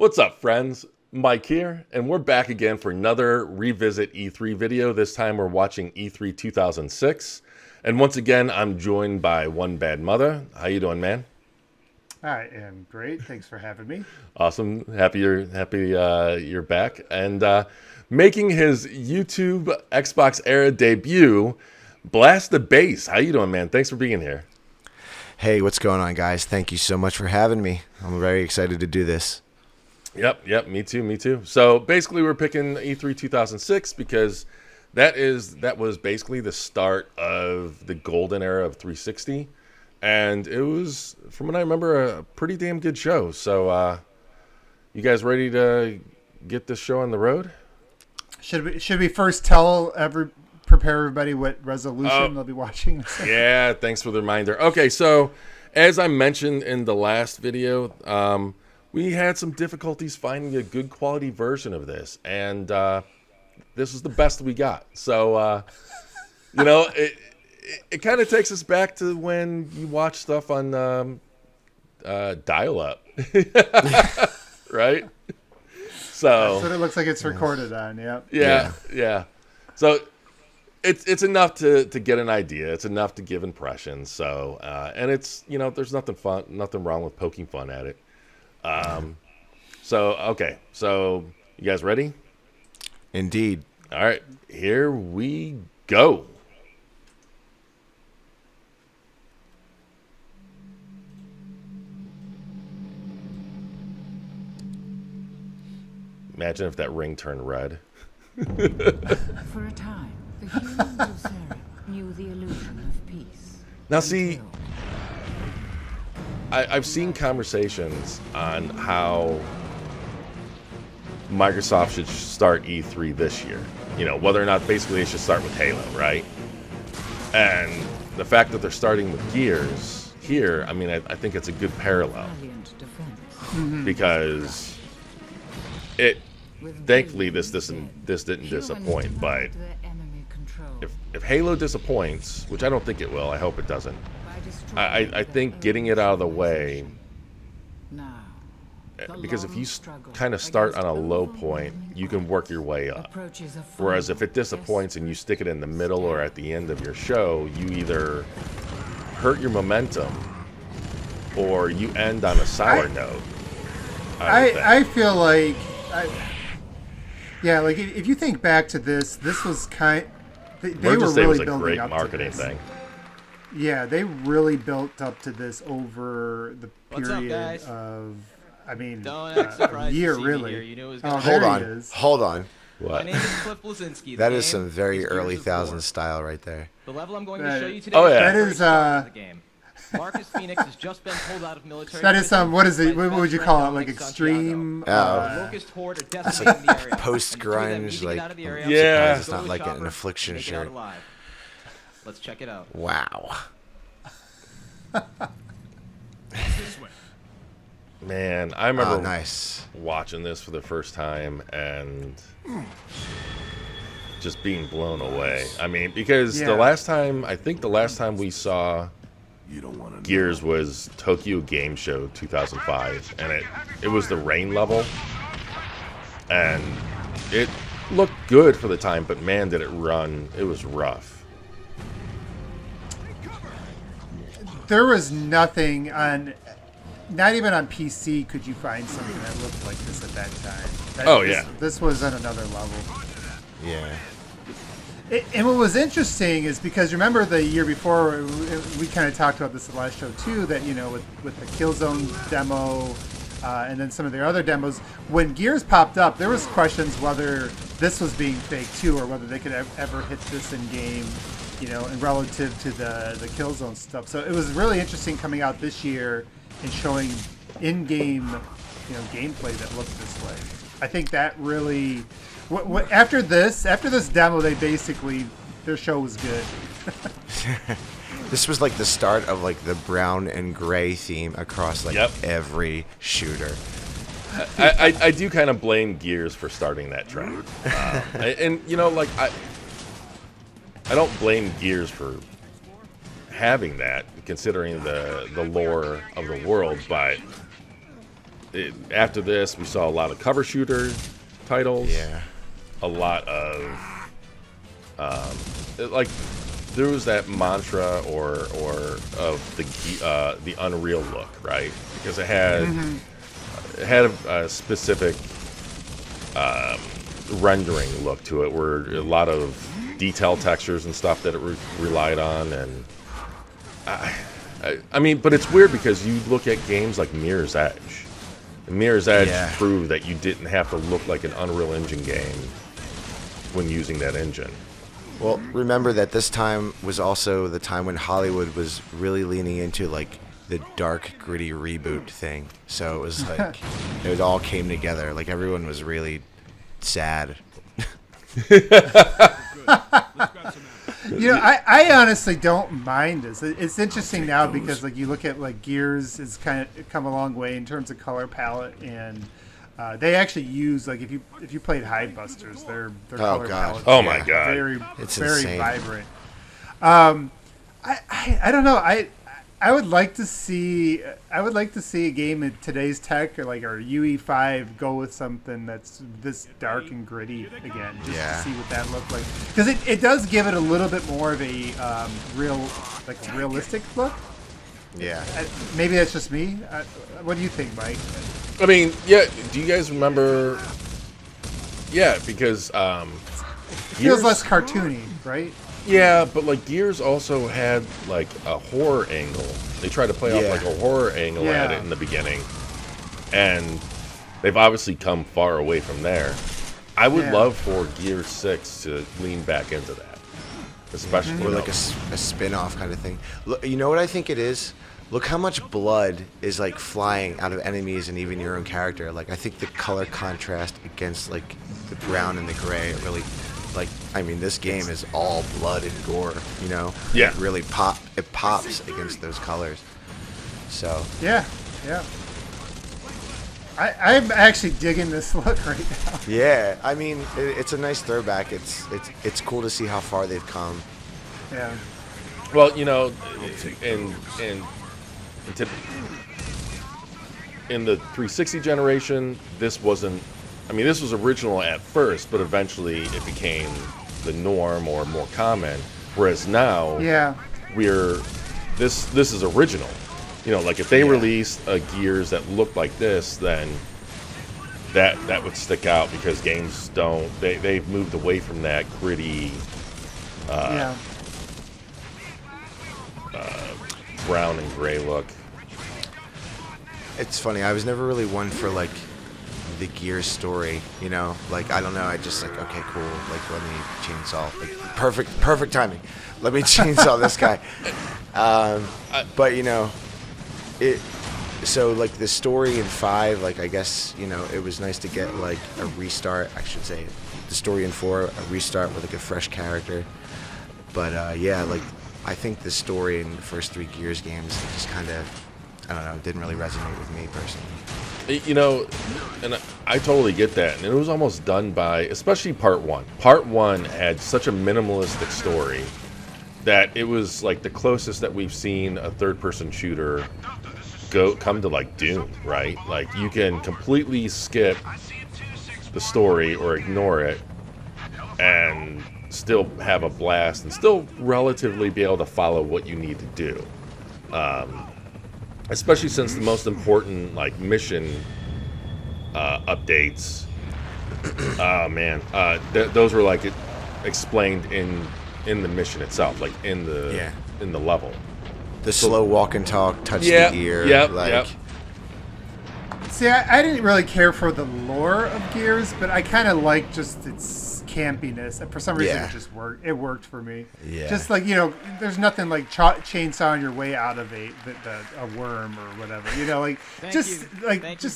What's up, friends? Mike here, and we're back again for another Revisit E3 video. This time we're watching E3 2006. And once again, I'm joined by One Bad Motha. How you doing, man? I am great. Thanks for having me. Awesome. Happy you're back. And making his YouTube Xbox Era debut, Blast the Bass. How you doing, man? Thanks for being here. Hey, what's going on, guys? Thank you so much for having me. I'm very excited to do this. Yep, me too. So basically we're picking E3 2006 because that was basically the start of the golden era of 360, and it was, from what I remember, a pretty damn good show. So you guys ready to get this show on the road? Should we first prepare everybody what resolution they'll be watching? Yeah, thanks for the reminder. Okay, so as I mentioned in the last video, we had some difficulties finding a good quality version of this, and this is the best we got. So, it kind of takes us back to when you watch stuff on dial-up, right? So that's what it looks like it's recorded on. Yep. Yeah. So it's enough to get an idea. It's enough to give impressions. So and it's there's nothing wrong with poking fun at it. Okay, so you guys ready? Indeed. All right, here we go. Imagine if that ring turned red. For a time, the humans of Sarah knew the illusion of peace. Now see, I've seen conversations on how Microsoft should start E3 this year. Whether or not basically they should start with Halo, right? And the fact that they're starting with Gears here, I mean, I think it's a good parallel. Because thankfully this didn't disappoint, but if Halo disappoints, which I don't think it will, I hope it doesn't. I think getting it out of the way, because if you kind of start on a low point, you can work your way up. Whereas if it disappoints and you stick it in the middle or at the end of your show, you either hurt your momentum or you end on a sour note. I feel like, like if you think back to this was they were really building up to this. Thing. Yeah, they really built up to this over the period of, a year, really. Hold on. What? My name is Cliff Blazinski. That is some very early thousands style right there. The level I'm going to show you today. Oh yeah. That is the game. Marcus Phoenix has just been pulled out of military. That is some. What is it? What would you call it? Like extreme? Locust Horde are decimating the area. Post grunge, like yeah. It's not like an affliction shirt. Let's check it out. Wow. Man, I remember nice. watching this for the first time and just being blown away. I mean, because the last time we saw Gears was Tokyo Game Show 2005, and it was the rain level, and it looked good for the time, but man, did it run. It was rough. There was nothing on, not even on PC could you find something that looked like this at that time. This was at another level. Yeah. And what was interesting is because remember the year before, we kind of talked about this in the last show too, that, with the Killzone demo and then some of their other demos, when Gears popped up, there was questions whether this was being fake too, or whether they could ever hit this in game, and relative to the Killzone stuff. So it was really interesting coming out this year and showing in-game, gameplay that looked this way. I think that really... After this demo, their show was good. This was like the start of like the brown and gray theme across every shooter. I do kind of blame Gears for starting that trend. I don't blame Gears for having that, considering the lore of the world, but after this, we saw a lot of cover shooter titles. Yeah. A lot of like there was that mantra or of the Unreal look, right? Because it had a specific rendering look to it, where a lot of detail textures and stuff that it relied on, and I mean, but it's weird because you look at games like Mirror's Edge. And Mirror's Edge proved that you didn't have to look like an Unreal Engine game when using that engine. Well, remember that this time was also the time when Hollywood was really leaning into like the dark, gritty reboot thing. So it was like it all came together. Like everyone was really sad. I honestly don't mind this. It's interesting now because like you look at like Gears has kind of come a long way in terms of color palette, and they actually use like if you played Hidebusters, their color palette. Oh my god, very insane. vibrant. I don't know. I would like to see a game in today's tech or UE5 go with something that's this dark and gritty again, just to see what that looked like, because it does give it a little bit more of a realistic look. Yeah. Maybe that's just me. What do you think, Mike? I mean, yeah. Do you guys remember? Yeah, because It feels less cartoony, right? Yeah, but like Gears also had like a horror angle. They tried to play off like a horror angle at it in the beginning, and they've obviously come far away from there. I would love for Gears 6 to lean back into that, especially or like a spin-off kind of thing. Look, you know what I think it is? Look how much blood is like flying out of enemies and even your own character. Like I think the color contrast against like the brown and the gray really. Like, I mean, this game is all blood and gore, you know? Yeah. It really pops against those colors. So. Yeah. I'm actually digging this look right now. Yeah, I mean, it's a nice throwback. It's cool to see how far they've come. Yeah. Well, you know, in the 360 generation, this wasn't. I mean, this was original at first, but eventually it became the norm or more common. Whereas now, this is original. You know, like if they released a Gears that looked like this, then that would stick out, because games don't. They've moved away from that gritty, brown and gray look. It's funny. I was never really one for like the Gears story, you know, like I don't know, I just like, okay, cool, like let me chainsaw, like perfect timing, let me chainsaw this guy, but you know, so like the story in 5, like I guess, you know, it was nice to get like a restart, I should say, the story in 4, a restart with like a fresh character, but yeah, like I think the story in the first 3 Gears games just kind of, I don't know, didn't really resonate with me personally. You know, and I totally get that. And it was almost done by, especially Part 1. Part 1 had such a minimalistic story that it was like the closest that we've seen a third-person shooter come to like Doom, right? Like you can completely skip the story or ignore it and still have a blast and still relatively be able to follow what you need to do. Especially since the most important like mission updates, those were like explained in the mission itself, like in the level. The slow walk and talk, touch the ear. Yep. See, I didn't really care for the lore of Gears, but I kind of like just its campiness. And for some reason, it just worked. It worked for me. Yeah. Just like, you know, there's nothing like chainsawing your way out of a worm or whatever. You know, like just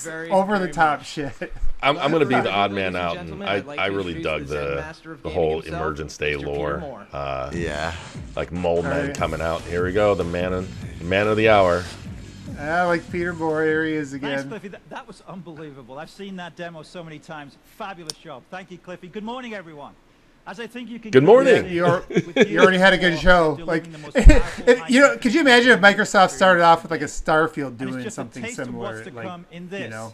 over the top shit. I'm going to be the odd man out, and I really dug the whole Emergence Day lore. Like Mold Men coming out. Here we go, the man of the hour. Like Peter Bohr, here he is again. Thanks, Cliffy. That was unbelievable. I've seen that demo so many times. Fabulous job. Thank you, Cliffy. Good morning, everyone. As I think you can. Good morning. You already had a good show. Like, you know, could you imagine if Microsoft started off with like a Starfield doing something similar? Like, you know.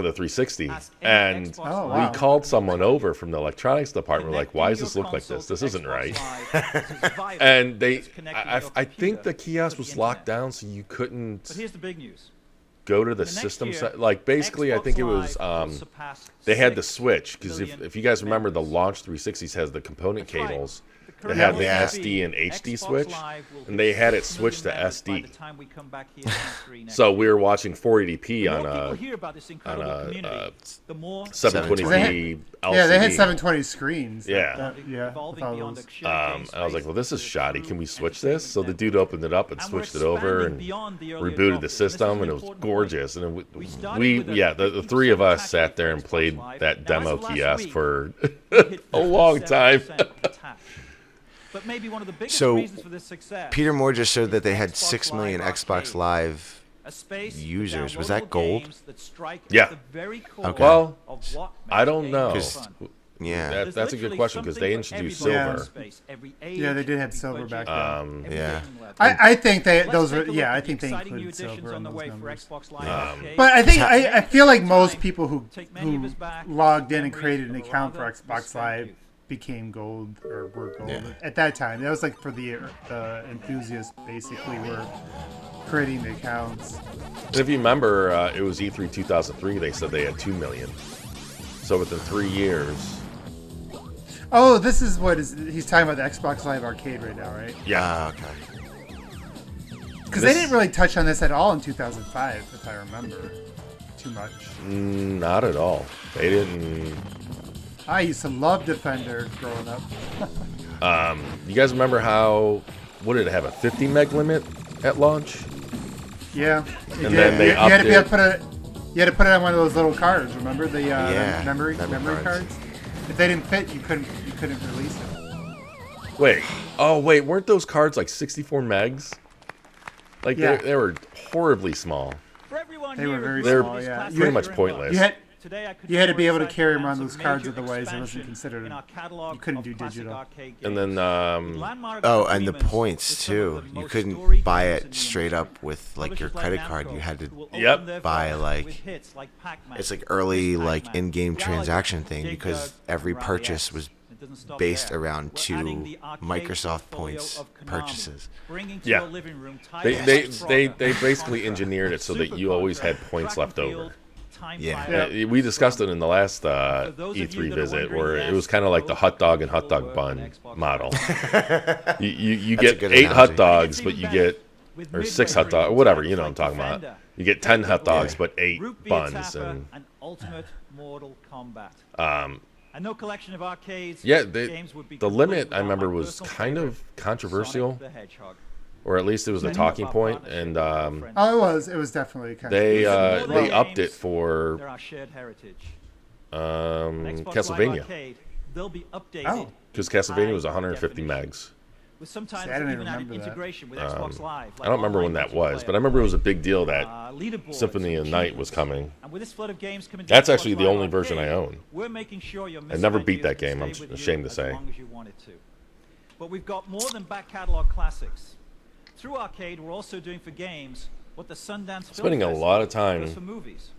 for the 360, Ask any and Xbox Oh, Live wow. we called someone over from the electronics department. We're like, why does connecting this your look like this? console This to isn't Xbox right. Live is as vital And they, as connecting I your think computer the kiosk to the was locked internet. down, so you couldn't But here's the big news. go to the The next system year, set. Like basically, I Xbox think it was Live will surpass they had the 6 switch because million if you guys remember, the members. launch 360s has the component That's right. cables, The That had the Yeah. SD and HD Xbox switch, Live will and they hit had it 6 switched to million members by SD. the time we come back here in E3 next So year. we were watching 480p The on more people a hear about this incredible community, the more 720p LCD. Yeah, they had 720 screens. Yeah. Yeah. evolving with all beyond those. a shared game I was like, space well, this is to a shoddy. true Can we switch this? So the entertainment dude network. opened it up and And switched we're it over expanding and beyond the early rebooted adopters. the This is system, an and it was important point. gorgeous. And We it, started we with a yeah, the three of us sat there and played that demo kiosk for a long time. But maybe one of the biggest So, reasons for this success, Peter Moore just showed that they had Xbox 6 million Live Xbox Arcade, Live. a space for users. Was downloadable that gold? games that strike Yeah. at the very core Okay. Well, of what I makes don't games know. fun. Yeah. There's That's a good literally question because they something for introduced everybody in silver. space, every age, Yeah, they did have every silver budget, back then. every Yeah. gaming level. I think they Let's those take were a look yeah I at the think they exciting new included additions silver on in the those way for numbers. Xbox Live Arcade. But I think I feel like most Time, people who take many of us back logged in and memories created an of a account for rather Xbox misspent Live youth. became gold or were gold Yeah. at that time. That was like for the enthusiasts basically were creating the accounts. And if you remember, it was E3 2003. They said they had 2 million. So within 3 years, Oh, this is what is he's talking about the Xbox Live Arcade right now, right? yeah, Okay. Because they didn't really touch on this at all in 2005, if I remember too much. not at all. They didn't. I used to love Defender growing up. You guys remember how? What did it have? A 50 meg limit at launch? Yeah. And then they you had to upped put it. You had to put it on one of those little cards. Remember the Yeah, memory memory cards? cards. If they didn't fit, you couldn't release it. Wait. Oh wait, weren't those cards like 64 megs? Like Yeah. they were horribly small. For everyone They were here very who's They're small, yeah. classic pretty much and pointless. You had Today I could you had to be be able to more carry excited around to those announce a cards, major otherwise it wasn't expansion considered. in our catalog You couldn't of do classic digital. arcade And games. then Landmark Oh, and the agreements points with some of too. the You most couldn't storied buy games it in the straight industry. up with like your Publishers credit card. Namco You had to. will Yep. open their buy, vaults like- with hits like Pac-Man, It's like early Miss like Pac-Man, in-game Galaga, transaction thing Dig because Dug, every and Rally purchase X. was It doesn't stop based there. around We're adding the 2 arcade Microsoft portfolio points of Konami, purchases. bringing to Yeah. your living room They titles they like they, Frogger, they basically Contra, engineered it so that Super you always Contra, had points Track left and over. Field, Time Yeah. Fire. We discussed it in the last For those of you E3 that are visit, wondering, where it yes, was kind of like the hot dog and hot will dog work bun on Xbox model. Live. You That's a get good 8 hot analogy. dogs, but you get With or 6 midway hot dogs, or breaks, whatever. You know titles what I'm talking like about. Defender, You get 10 hot dogs, Yeah. but 8 Root Beer buns, Tapper, and Ultimate Mortal Kombat. um, And no collection of arcades. yeah, games would be the complete limit I without remember my was personal kind favorite, of controversial, Sonic the Hedgehog. or at least it was a talking point, and Oh, it was definitely kind they of. they upped it They're for our shared heritage. On Xbox Live Castlevania, Arcade, they'll be updated Oh. because Castlevania was high 150 definition. megs. with sometimes See, I didn't even added remember that. integration with Xbox Live. I don't remember when that was, but I remember it was a big deal that leaderboards Symphony of and the Night was achievements. coming. And with this flood of games coming to That's Xbox actually the Live only version I Arcade, own. We're making sure your I never beat misspent that years game, can I'm stay with ashamed you to say. As long as you wanted to. But we've got more than back catalog classics. Through Arcade, we're also doing for games what the Sundance Film Spending a Festival lot of time does for movies.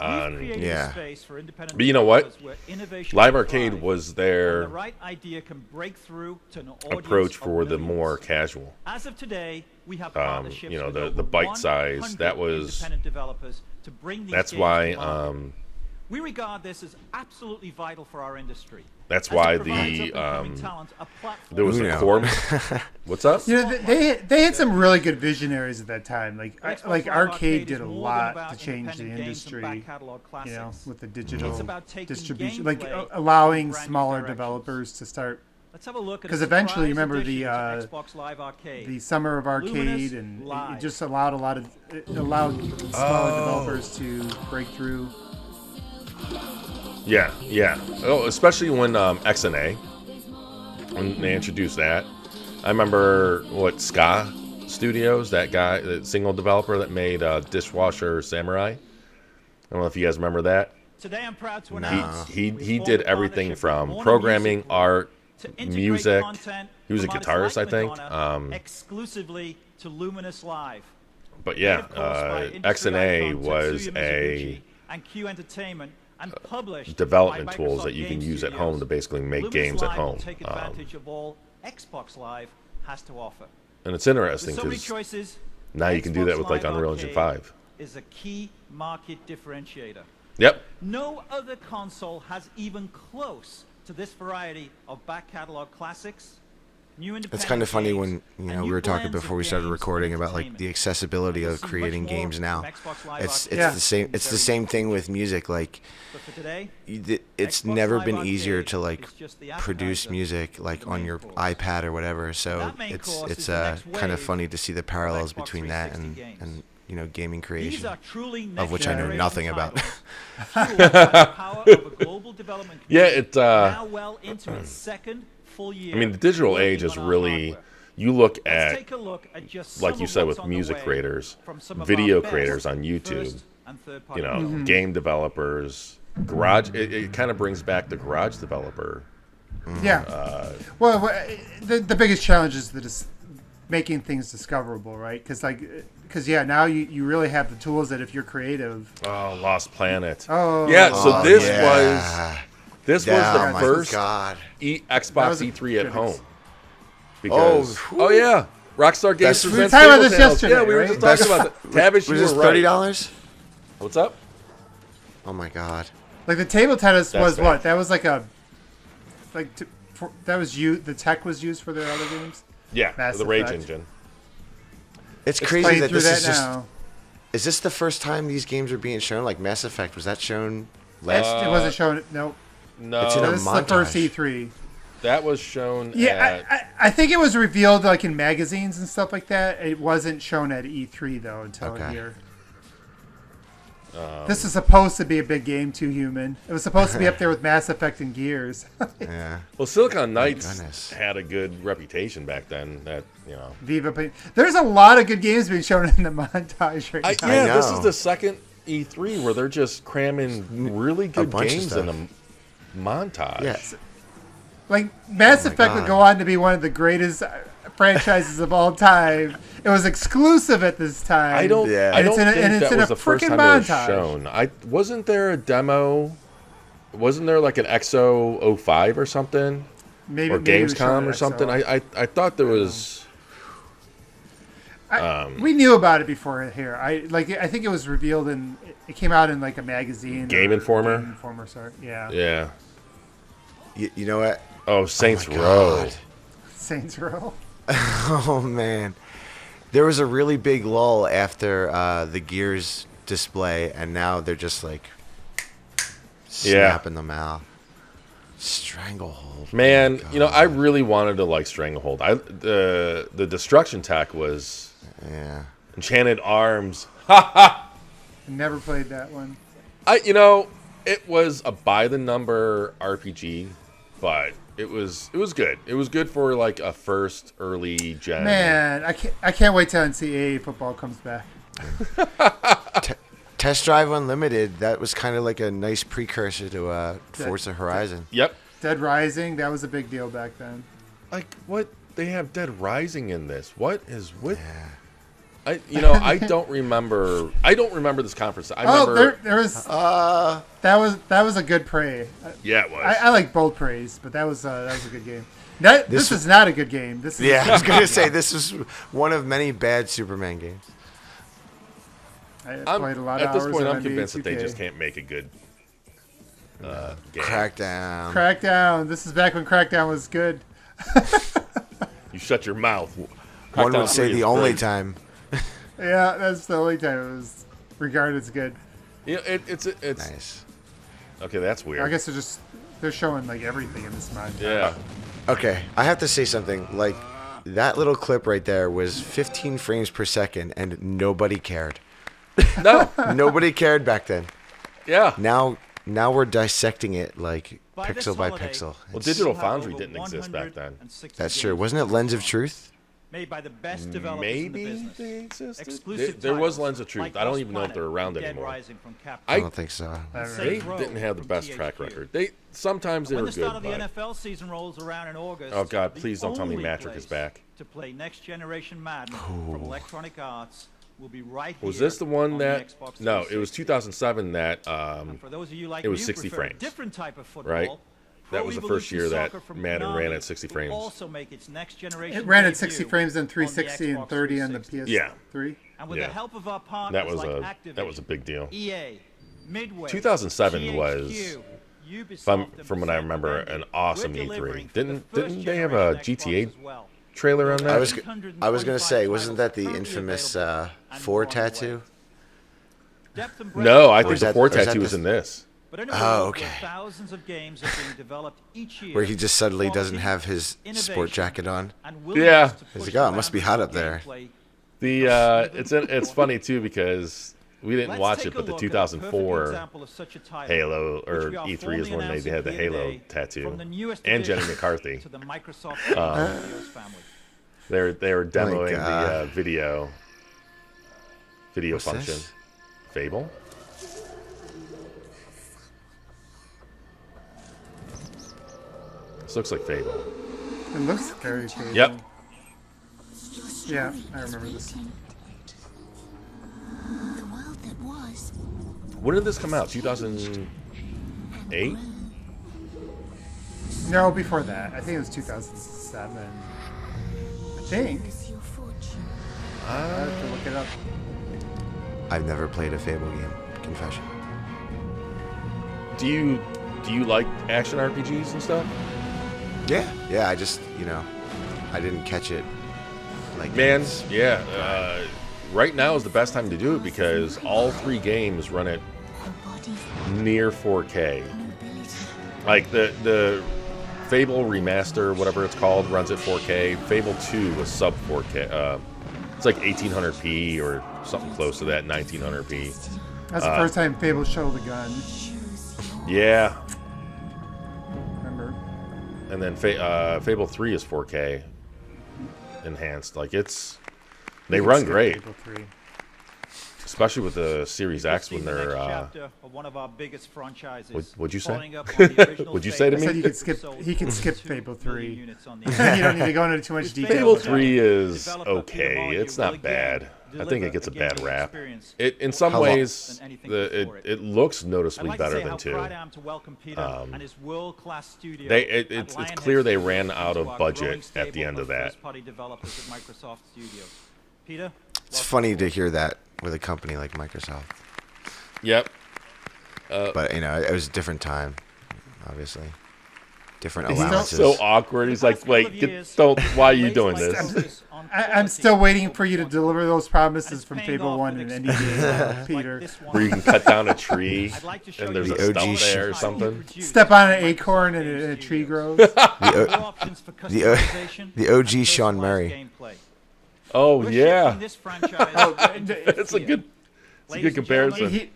on- We've created Yeah. a space for independent But you know what? developers where innovation Live can Arcade thrive, was and their the right idea can break through to an audience approach of for the millions. more casual. As of today, we have partnerships you know, with the over bite size, 100 that was- independent developers to bring these That's games why to market. We regard this as absolutely vital for our industry. That's as it why provides the up-and-coming talent a platform there was Uno. a core. What's up? You know, they had some really good visionaries at that time. Like Xbox like Live Arcade did is a more than lot about to change the independent games and industry. back catalog You know, classics. with the digital It's about taking distribution, like gameplay allowing in brand new smaller directions. developers to start. Let's have a look at 'Cause a eventually, surprise remember the, addition to Xbox Live Arcade. The Summer of Arcade, Luminous and Live. it just allowed it allowed smaller developers to break through. Yeah, yeah. Oh, especially when XNA, when they introduced that. I remember Ska Studios, that guy, the single developer that made Dishwasher Samurai. I don't know if you guys remember that. Today I'm proud to No. announce He we've did formed a everything partnership from with Warner programming, Music Group art, to integrate music. content He was a from artists guitarist, like I think. Madonna exclusively to Luminous Live. But yeah, Of course, by XNA industry was icon Tetsuya a Mizuguchi and Q Entertainment, and published development by tools Microsoft that you can Game use at Studios. home to basically make Luminous games at Live will home. take advantage of all Xbox Live has to offer. And it's With interesting so many because choices, now you can do that Xbox with like Live Unreal Engine Arcade 5. is a key market differentiator. Yep. No other console has even close to this variety of back catalog classics It's kind of funny when we were talking before we started recording about like the accessibility of creating games now. It's the same. It's the same thing with music. Like, it's never been easier to like produce music like on your iPad or whatever. So it's kind of funny to see the parallels between that and gaming creation, of which I know nothing about. Yeah, it. I mean, the digital age is really. You look at, like you said, with music creators, video creators on YouTube, game developers, garage. It kind of brings back the garage developer. Yeah. Well, the biggest challenge is making things discoverable, right? Because now you really have the tools that if you're creative. Oh, Lost Planet. Oh. Yeah. So this was the Oh my first God. Xbox E3 at home. Because yeah, Rockstar Games We were presents talking about Fable this Tales. yesterday, Yeah, we were right? just talking about it. Tavish, you Was were this right. $30? What's up? Oh my God. Like the table tennis That's was fair. what? That was like that was the tech was used for their other games. Yeah, Mass the Rage Effect. Engine. It's crazy Playing that through this that is just. now. Is this the first time these games are being shown? Like Mass Effect, was that shown It last? wasn't shown. No, No, It's in a this is the first montage. E3. that was shown Yeah, at... I think it was revealed like in magazines and stuff like that. It wasn't shown at E3 though until Okay. here. This is supposed to be a big game too, Human. It was supposed to be up there with Mass Effect and Gears. Yeah. Well, Silicon Knights goodness. had a good reputation back then. That Viva. There's a lot of good games being shown in the montage right now. yeah, this is know. the second E3 where they're just cramming really good bunch of games in stuff. a montage. Yeah. Like Mass Oh my Effect would God. go on to be one of the greatest franchises of all time. It was exclusive at this time. I don't. Yeah. I And don't it's in a- think and it's that in was a the first frickin' time it was montage. shown. Wasn't there a demo? Wasn't there like an XO 05 or something, maybe or maybe it was shown Gamescom at or something? XO. I thought there was. We knew about it before here. I think it was revealed in. It came out in like a magazine. Game or Informer? Game Informer, sorry. Yeah. Yeah. You know what? Oh, Saints my Row. God. Saints Row. Oh man, there was a really big lull after the Gears display, and now they're just like snapping them out. Stranglehold. Man, Oh my I God. really wanted to like Stranglehold. The Destruction Tech was Yeah. Enchanted Arms. Never played that one. It was a by the number RPG, but it was good. It was good for like a first early gen. Man, I can't wait till NCAA football comes back. Test Drive Unlimited. That was kind of like a nice precursor to Forza Horizon. Yep. Dead Rising, that was a big deal back then. Like what? They have Dead Rising in this. What is with? Yeah. I don't remember. I don't remember this conference. I remember. there was that was a good prey. Yeah, it was. I like both praise, but that was a good game. This is not a good game. This is Yeah, I was gonna say this is one of many bad Superman games. I played a lot of at this hours point, on I'm NBA convinced that they 2K. just can't make a good game. Crackdown. Crackdown. This is back when Crackdown was good. You shut your mouth. One Crackdown would say 3 the is only great. time. Yeah, that's the only time it was regarded as good. Yeah, it's Nice. okay. That's weird. I guess they're showing like everything in this montage. Yeah. Okay, I have to say something. Like, that little clip right there was 15 frames per second, and nobody cared. No. Nobody cared back then. Yeah. Now we're dissecting it like By this pixel by holiday, pixel. Well, It's- Digital We'll have Foundry over didn't exist back then. 160 That's true. games Wasn't it Lens of Truth? made by the best developers in the Maybe business. they existed. Exclusive There was titles Lens of Truth. like I don't Lost even know if Planet they're around and Dead anymore. Rising from Capcom. I don't think so. They Saints Row didn't have the from best track THQ. record. Sometimes they When were the start good, of the but NFL season rolls around in August, Oh, God, the please don't tell me only Matrick is place back. to play Next Generation Madden from Electronic Arts will be right here. was this the one on that? Xbox No, it was 360. 2007 that. For those of you like it was me who 60 prefer a frames, different type of football, right? That Pro was the first Evolution year that Soccer from Madden Konami ran at 60 will frames. also make its next generation It ran at debut 60 frames and on the 360 and Xbox 30 on the 360. PS3. Yeah. And with Yeah. the help of our partners That was like a Activision, that was a big deal. EA, Midway, 2007 THQ, was From what I remember, an awesome E3. Didn't they have a GTA trailer on that? I was gonna say, wasn't that the infamous 4 tattoo? No, I think is the that- 4 or is that tattoo the- was in this. But in a Oh, world okay. where thousands of games are being developed each year, Where he just suddenly doesn't quality, have his sport innovation, jacket on. and willingness Yeah. to He's push like, "Oh, it the must be boundaries hot of up there." gameplay. It's funny too because we didn't Let's watch take it, a but the look at a 2004 perfect example of such a title, Halo which or we are E3 is formally when they announcing had the here Halo today tattoo, from the newest and Jenny addition McCarthy. to the Microsoft Studios family. They were demoing the God. video What's function. this? Fable. This looks like Fable. It looks very cool. Yep. Yeah, I remember this. The world that was. When did this come out? 2008? No, before that. I think it was 2007. I think. Your fortune. I have to look it up. I've never played a Fable game. Confession. Do you like action RPGs and stuff? Yeah. I just, I didn't catch it. Like Man, yeah. Right now is the best time to do it because all 3 games run at A body, near 4K. an ability. Like the Fable remaster, whatever it's called, runs at 4K. Fable 2 was sub 4K. It's like 1800p or something close to that, 1900p. That's the first time Fable showed the gun. Yeah. Remember? And then Fable 3 is 4K enhanced. Like they run great, Fable 3. especially with the Series X when The they're. next chapter of one of our biggest franchises. What'd you say? Following up on the original What'd you say to I me? said you could skip. He could skip Fable 3. You don't need to go into too much detail. Fable with that. 3 is okay. It's not bad. I think it gets a bad rap. It in some ways it looks noticeably better than 2. It's clear they ran out of budget at the end of that. Peter, It's funny to hear that with a company like Microsoft. Yep. But, it was a different time, obviously. Different He's not allowances. So awkward. He's like, wait, why are you doing this? I'm still waiting for you to deliver those promises from Fable 1 and NDA, Peter. Where you can cut down a tree I'd like to show and there's you a The OG stump there or something. Step on an acorn and a tree grows. the OG Sean Murray. Oh yeah, It's it's a good comparison.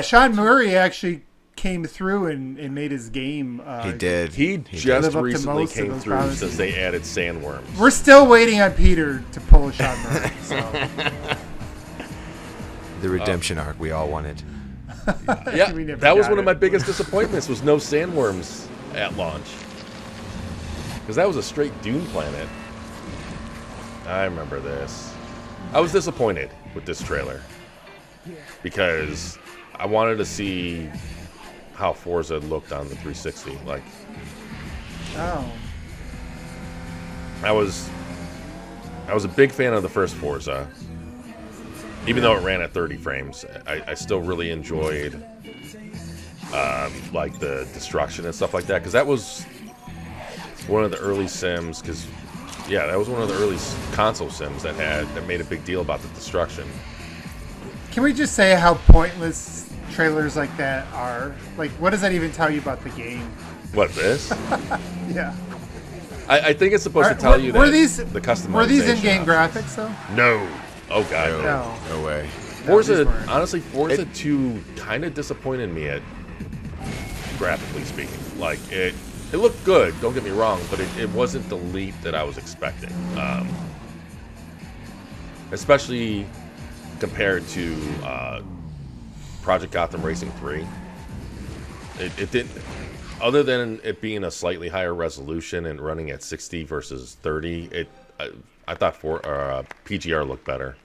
Sean Murray actually came through and made his game. He did. He live just up to recently most of came those through promises. since they added sandworms. We're still waiting on Peter to pull a Sean Murray. So. The redemption arc we all wanted. Yeah, We never that was got one of it. my biggest disappointments was no sandworms at launch. Because that was a straight Dune planet. I remember this. I was disappointed with this trailer. Because I wanted to see how Forza looked on the 360. Like, Oh. I was a big fan of the first Forza. Even though it ran at 30 frames, I still really enjoyed like the destruction and stuff like that. Because that was one of the early sims. That was one of the early console sims that made a big deal about the destruction. Can we just say how pointless trailers like that are? Like, what does that even tell you about the game? What, this? Yeah. I think it's supposed to tell Were- you were that these- the customization. Were these in-game graphics, though? No. Oh god, no. No. No way. these Forza, weren't. honestly, Forza 2 kind of disappointed me at graphically speaking. Like it looked good. Don't get me wrong, but it wasn't the leap that I was expecting. Especially compared to Project Gotham Racing 3. It didn't. Other than it being a slightly higher resolution and running at 60 versus 30, I thought PGR looked better.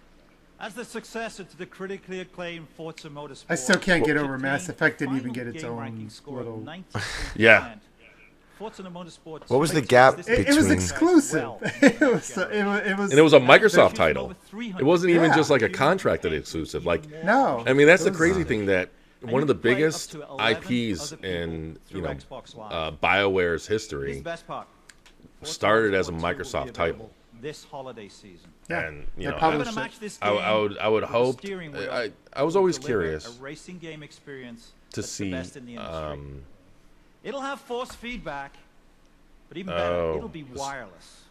As the successor to the critically acclaimed Forza Motorsport, I still can't get it over Mass obtained Effect didn't a even get final its game own ranking score of little- 93%. Yeah. Forza Motorsport What was the strengthens gap this It was between- exclusive. It was. And it was a Microsoft title. It wasn't even Yeah. just like a contracted exclusive. Like, No. I mean, that's It the was- crazy thing that one of the play up biggest to 11 IPs other people in through Xbox Live. BioWare's Here's history the best part. started as a Forza 2 will be Microsoft available title. this holiday season. Yeah. And They're I, published We're gonna match this I would game with a hope. steering wheel I was that will always deliver curious a racing game experience to that's see. the best in the industry. It'll have force feedback, but even better, Oh, it'll be wireless.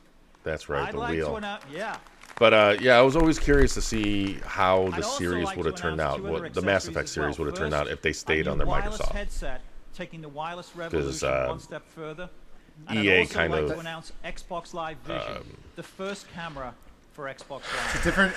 That's right, I'd the like wheel. to announce, yeah. But yeah, I was always curious to see how the I'd also series like would to have turned announce out. two other What the Mass accessories Effect as series well. would have turned out First, if they stayed a on new their wireless Microsoft. headset, taking the wireless revolution one step further. And EA I'd also kind like of, to announce Xbox Live Vision, the first camera for Xbox Live. Different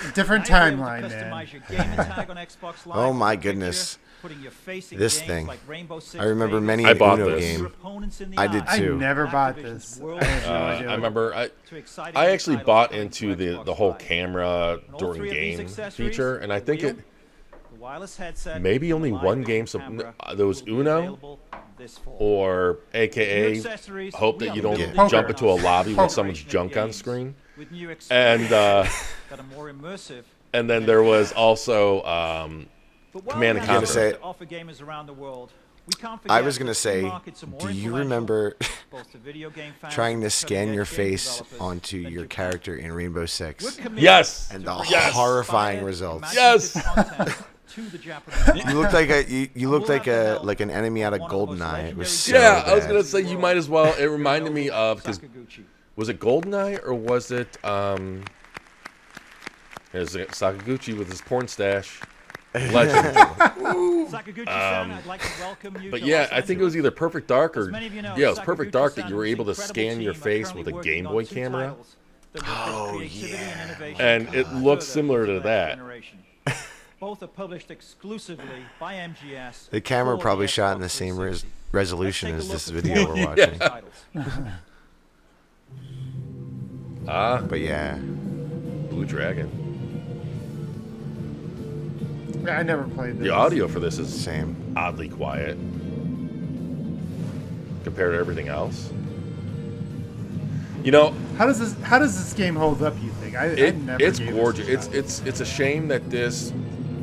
Now you'll be able timeline, to man. customize your gamer tag on Xbox Live Oh my with a picture, goodness. putting your face in This games thing. like Rainbow Six I remember Vegas, many I an bought Uno this. game. your opponents in the I did eye. too. I never bought Activision's this. world- I had no idea. I remember to exciting I new actually titles bought coming into to the Xbox whole Live. camera And all during three of these game accessories, feature, and I the think wheel, it the wireless headset, maybe and only the live one vision game. So camera there was will be Uno, available this fall. or AKA New accessories, hope we that are you don't building jump on into a our lobby with generation someone's of junk on games screen. with new And experiences that are more immersive. and then there was also But while Command we and have Conquer. things to offer gamers around the world, we can't I forget was gonna that say, free markets are more do you influential, remember both to video game fans trying and to scan cutting-edge your game face developers onto than your Japan? character in Rainbow We're Six? committed Yes! to And the bringing horrifying inspired, results. Yes! imaginative content to the Japanese You looked like a you looked We'll like have to a help like an enemy out of one of the most GoldenEye. It was legendary so yeah, I was bad. gonna say you might as well. It reminded me of because Sakaguchi. was it GoldenEye or was it There's Sakaguchi with his porn stash. Legend. Sakaguchi-san, I'd like to welcome you But to yeah, Los I think it was Angeles. either Perfect Dark or As many of you know, yeah, it was Perfect Dark that you were Sakaguchi-san able to and his incredible scan your team are face currently with a working Game on Boy two camera. titles that will push creativity and innovation And it looked further similar to into the that. next generation. Both are published exclusively by MGS. The camera for probably the shot in the Xbox same 360. resolution Let's as take a this look at video four we're of watching. these titles. But yeah, Blue Dragon. Yeah, I never played this. The audio for this is same. oddly quiet compared to everything else. You know, How does this game hold up? You think? I never it's gave this a gorgeous. shot. It's a shame that this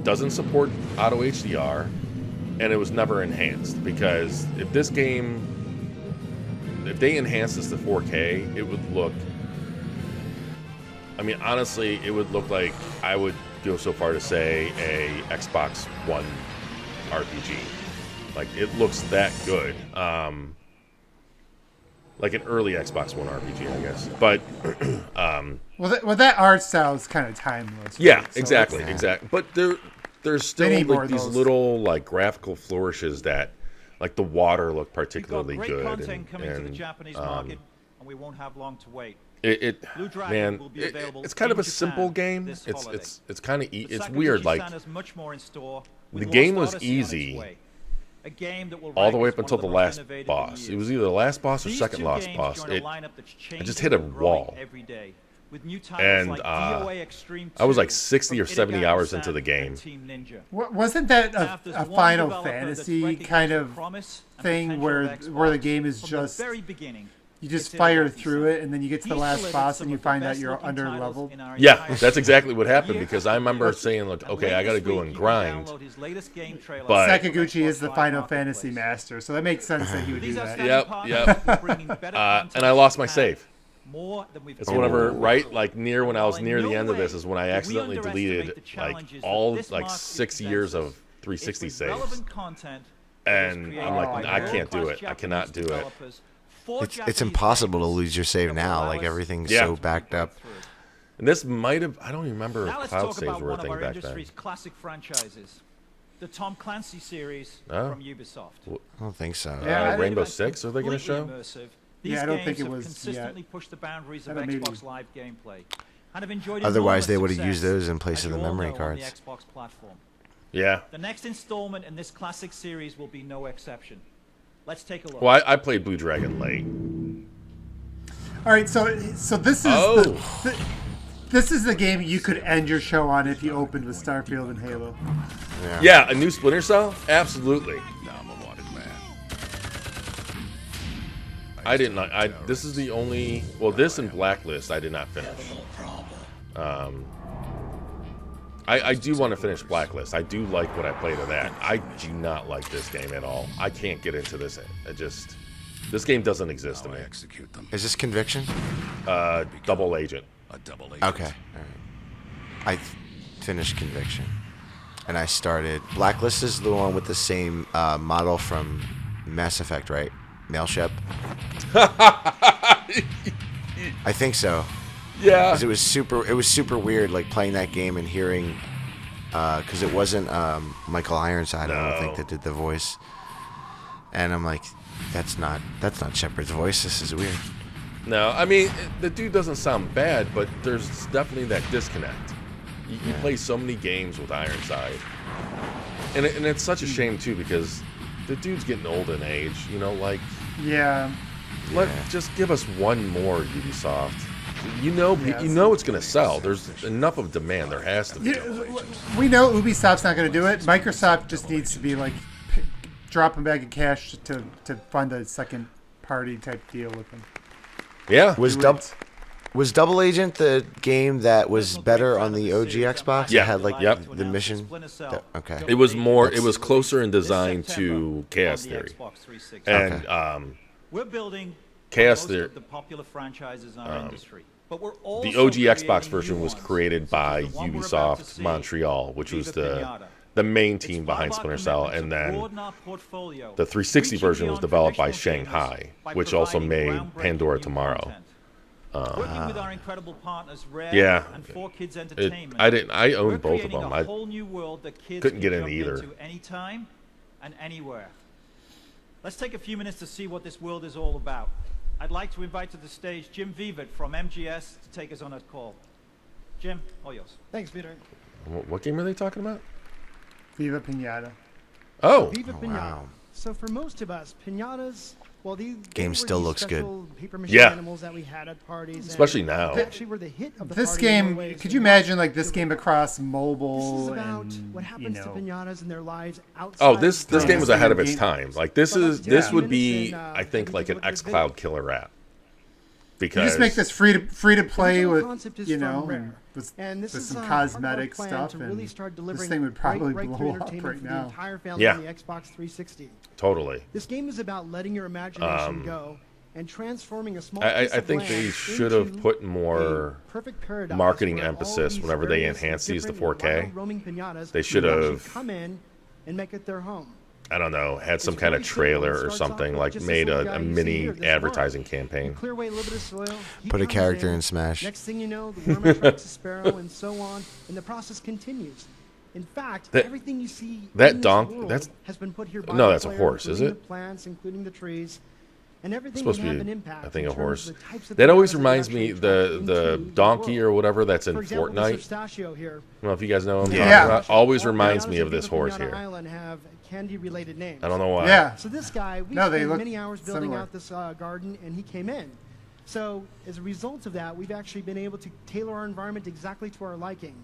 doesn't support auto HDR, and it was never enhanced. Because if this game, if they enhanced this to 4K, it would look. I mean, honestly, it would look like I would go so far to say a Xbox One RPG. Like it looks that good. Like an early Xbox One RPG, I guess. But Well, that art style is kind of timeless. yeah, right? So exactly, it's- exactly. But there's still need more like of these those. little like graphical flourishes that, like the water looked We've got particularly great good. content coming to the and, Japanese market, and we won't have long to wait. Blue Dragon man, will be available it's kind of in a simple Japan game. this It's holiday. it's kind of But it's weird. Like Sakaguchi-san has much more in store the with game Lost was Odyssey on its easy way. A game that will all the rank way as up one until of the most last innovative in boss. It years. was either the last boss or These second two last games boss. join a It lineup that's changing just hit a and growing wall. every day, with new titles And like DOA Extreme I was 2 like 60 or from 70 hours into Itagaki-san the game. and Team Ninja. Wasn't that Now, if there's a one Final developer that's Fantasy recognized kind the of promise and thing potential where of Xbox where the game is from just the very beginning? you just It's fire Itagaki-san. through it and then you get to the He's last delivered boss some and you of the find out you're best-looking under titles leveled? in our Yeah, entire that's exactly what happened year. because I remember saying like, And okay, I later got to this go week, and you can grind. download his latest game trailer But- from Sakaguchi is the Xbox Final Live Fantasy Marketplace. master, so that makes sense that he would do These that. outstanding Yep, partners yep. are bringing better content And I lost my to save. more than we've It's ever whenever done right before. like near when I was While in near the no end of this way is when I do we accidentally underestimate deleted the like challenges that all this like market 6 years presents of us. 360 It's with saves. relevant content that was And created I'm like, by I can't do world-class it. I cannot Japanese do it. developers for It's Japanese impossible to gamers lose your save that will now. allow Like us everything's Yeah. so backed up. through. And this might have I don't even remember Now if let's cloud talk saves about were a one of thing our back then. industry's classic franchises, the Tom Clancy series Oh. from Ubisoft. I don't think so. Yeah, Rainbow Completely Six are they going to show? immersive, These Yeah, I don't games think it have was consistently yet. pushed the boundaries of That maybe- Xbox Live gameplay and have enjoyed Otherwise, they enormous would have used success, those in place as of the you all memory know, on cards. the Xbox platform. Yeah. The next installment in this classic series will be no exception. Let's take a look. Well, I played Blue Dragon late. All right, so this is Oh. this is the game you could end your show on if you opened with Starfield and Halo. Yeah, a new Splinter Cell? Absolutely. I didn't. This is the only. Well, this and Blacklist I did not finish. I do want to finish Blacklist. I do like what I played of that. I do not like this game at all. I can't get into this. This game doesn't exist to me. Execute them. Is this Conviction? Double Agent. A double agent. Okay. All right. I finished Conviction, and I started Blacklist. Is the one with the same model from Mass Effect, right? Mailship. I think so. Yeah. 'Cause it was super weird, like playing that game and hearing, because it wasn't Michael Ironside, I don't think, that did the voice. And I'm like, that's not Shepard's voice. This is weird. No, I mean, the dude doesn't sound bad, but there's definitely that disconnect. You play so many games with Ironside. And it's such a shame, too, because the dude's getting old in age. You know, like, Yeah. just give us one more, Ubisoft. You know it's going to sell. There's enough of demand. There has to be. We know Ubisoft's not going to do it. Microsoft just needs to be like drop a bag of cash to fund a second party type deal with them. Yeah. Was Double Agent the game that was better on the OG Xbox? Yeah. It had like Yep. the mission. Okay. It was more. It was closer in design to Chaos Theory. And we're building Chaos most Theory. of the popular franchises in our industry. But we're The also OG Xbox creating version new was ones, created by such as the one we're about to Ubisoft see, Montreal, which was Viva Pinata. the main It's team part behind of our Splinter Cell, commitment and to then broaden our portfolio, the 360 reaching version was beyond developed by traditional Shanghai, gamers by which also providing made groundbreaking Pandora new Tomorrow. content. Working with our incredible partners, Rare Yeah. and 4Kids Entertainment, I owned we're both of creating them. a I whole new world that kids couldn't can get in jump either. into anytime and anywhere. Let's take a few minutes to see what this world is all about. I'd like to invite to the stage Jim Vivet from MGS to take us on that call. Jim, all yours. Thanks, Peter. What game are they talking about? Viva Pinata. Oh, Viva Pinata. wow. So for most of us, pinatas, well, these Game were still these looks good. special paper mache Yeah. animals that we had at parties. Especially and now. they actually were the hit of the This party in game, more ways could than you one. imagine like this game across This mobile is about and what happens to pinatas in their lives outside. oh, this of game was ahead of its game. time. Like this So let's is take this a would minute be, and, I think, like an look at this XCloud video. killer app. You Because just make this free to play original with, concept is you from know, Rare. with, And this with is some part of our cosmetic plan stuff, to and really start this delivering thing would probably breakthrough blow up entertainment right for the now. entire family Yeah. on the Xbox 360. totally. This game is about letting your imagination go and transforming a small I piece of think they land should have into put a more perfect paradise marketing where all emphasis these whenever they various enhance these to different 4K. wild roaming pinatas They should will actually have, come in and make it their home. I don't know, had some It's kind very of simple. It trailer or starts something, off like just made this little a guy you see mini here, this advertising worm. campaign. You clear away a little bit of soil. He Put a comes character in, in Smash. Next thing you know, the worm attracts a sparrow, and so on, and the process continues. In fact, That- everything you see that in this donk- world that's- has been put here by No, the that's a player, horse, is including it? The plants, including the trees, and everything Supposed to can be, have an impact. I think, in a terms horse. of the types of That always pinatas that you reminds actually me attract the into donkey world. or whatever that's in For example, this Fortnite. pistachio here. I don't know if you guys know him. Yeah. Always All reminds pinatas me in of this Viva horse Pinata here. Island have candy-related names. I don't know why. Yeah. So this guy, we No, they spent look many hours building similar. out this garden, and he came in. So as a result of that, we've actually been able to tailor our environment exactly to our liking.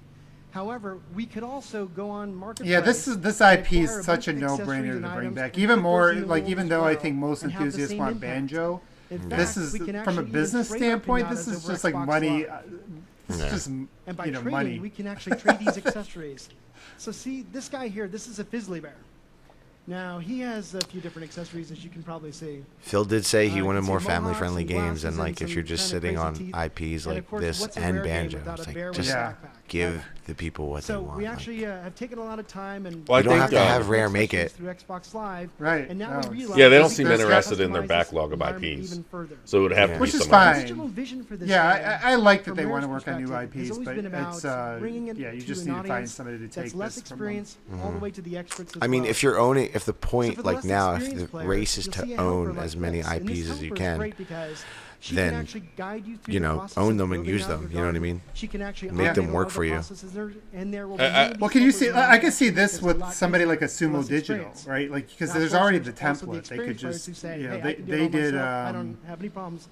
However, we could also go on marketplace. Yeah, this and IP is acquire a such a bunch of accessories no-brainer to and bring items back. and Even put more, those in the like world even as though I well think most and have the enthusiasts same want impact. Banjo, In this fact, is we can from a actually even business trade our standpoint. This pinatas is over just like Xbox money. Live. This is just And by you know trading, money. we can actually trade these accessories. So see, this guy here, this is a Fizzly Bear. Now, he has a few different accessories, as you can probably see. Phil did say he You wanted can see more mohawks family-friendly and games, glasses and like if some you're just kinda sitting crazy on teeth. IPs And like of course, this what's a and rare game Banjo, without it's a bear like with just a Yeah. backpack? give the people what they So want. we like- actually have taken a lot of time and Well, I You don't think, have to have Rare make accessories it. through Xbox Live, Right, And now no, we it's- realize Yeah, they that don't we seem can interested in their customize this backlog of environment IPs. even further. So it would have to be Which is someone else. fine. The original vision for this Yeah, game, I like that from they Rare's want to work on new perspective, has IPs, always but been about it's bringing it yeah, you to just an need to find audience somebody to that's take less this from them. experienced, all the way to the experts as I mean, well. if you're owning, if the So point for the like less now, if experienced the players, race is you'll to see a helper own like as many this. And this IPs as you helper is can, great because she then, can actually guide you through you the know, process own of them and building use out them, your you know what I garden. mean? She can actually Make them automate work all for the you. processes there, and there will be Well, can you see? helpers I can around see this that's a with lot somebody easier like a for Sumo less Digital, experience. right? Like because Now, there's of course, already the there's also template. They could experienced players just who say, you know "Hey, I they can do it all did myself. I don't have any problems.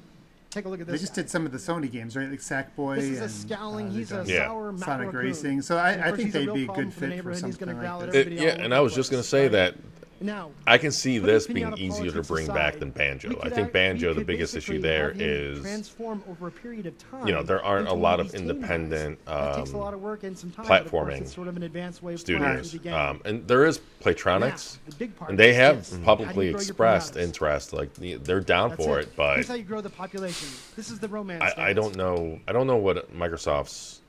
Take a look at this. they just guy. did some of the Sony games, right? Like Sackboy This is a and scowling. they've He's a done Yeah. sour Matt Sonic raccoon. Racing. So And of I course, think he's a they'd real be a problem good for the fit for neighborhood. He's something gonna growl like at this. everybody all Yeah, over and the I was just place, gonna say right? that Now, I can see putting this being pinata easier to politics bring aside, back than we Banjo. I could think we Banjo, the could biggest issue basically there have him is, transform over a period of time. you know, there aren't a into lot one of these tame guys. independent That takes a lot of work and some time. But of course, platforming it's sort of an advanced way of playing through studios. the game. And there is Playtronics, Now, the big part and they is have this. How do publicly you grow your expressed pinatas? interest. Like, they're down That's for it, but here's how you grow the population. This is the romance. I don't know. I don't know what Microsoft's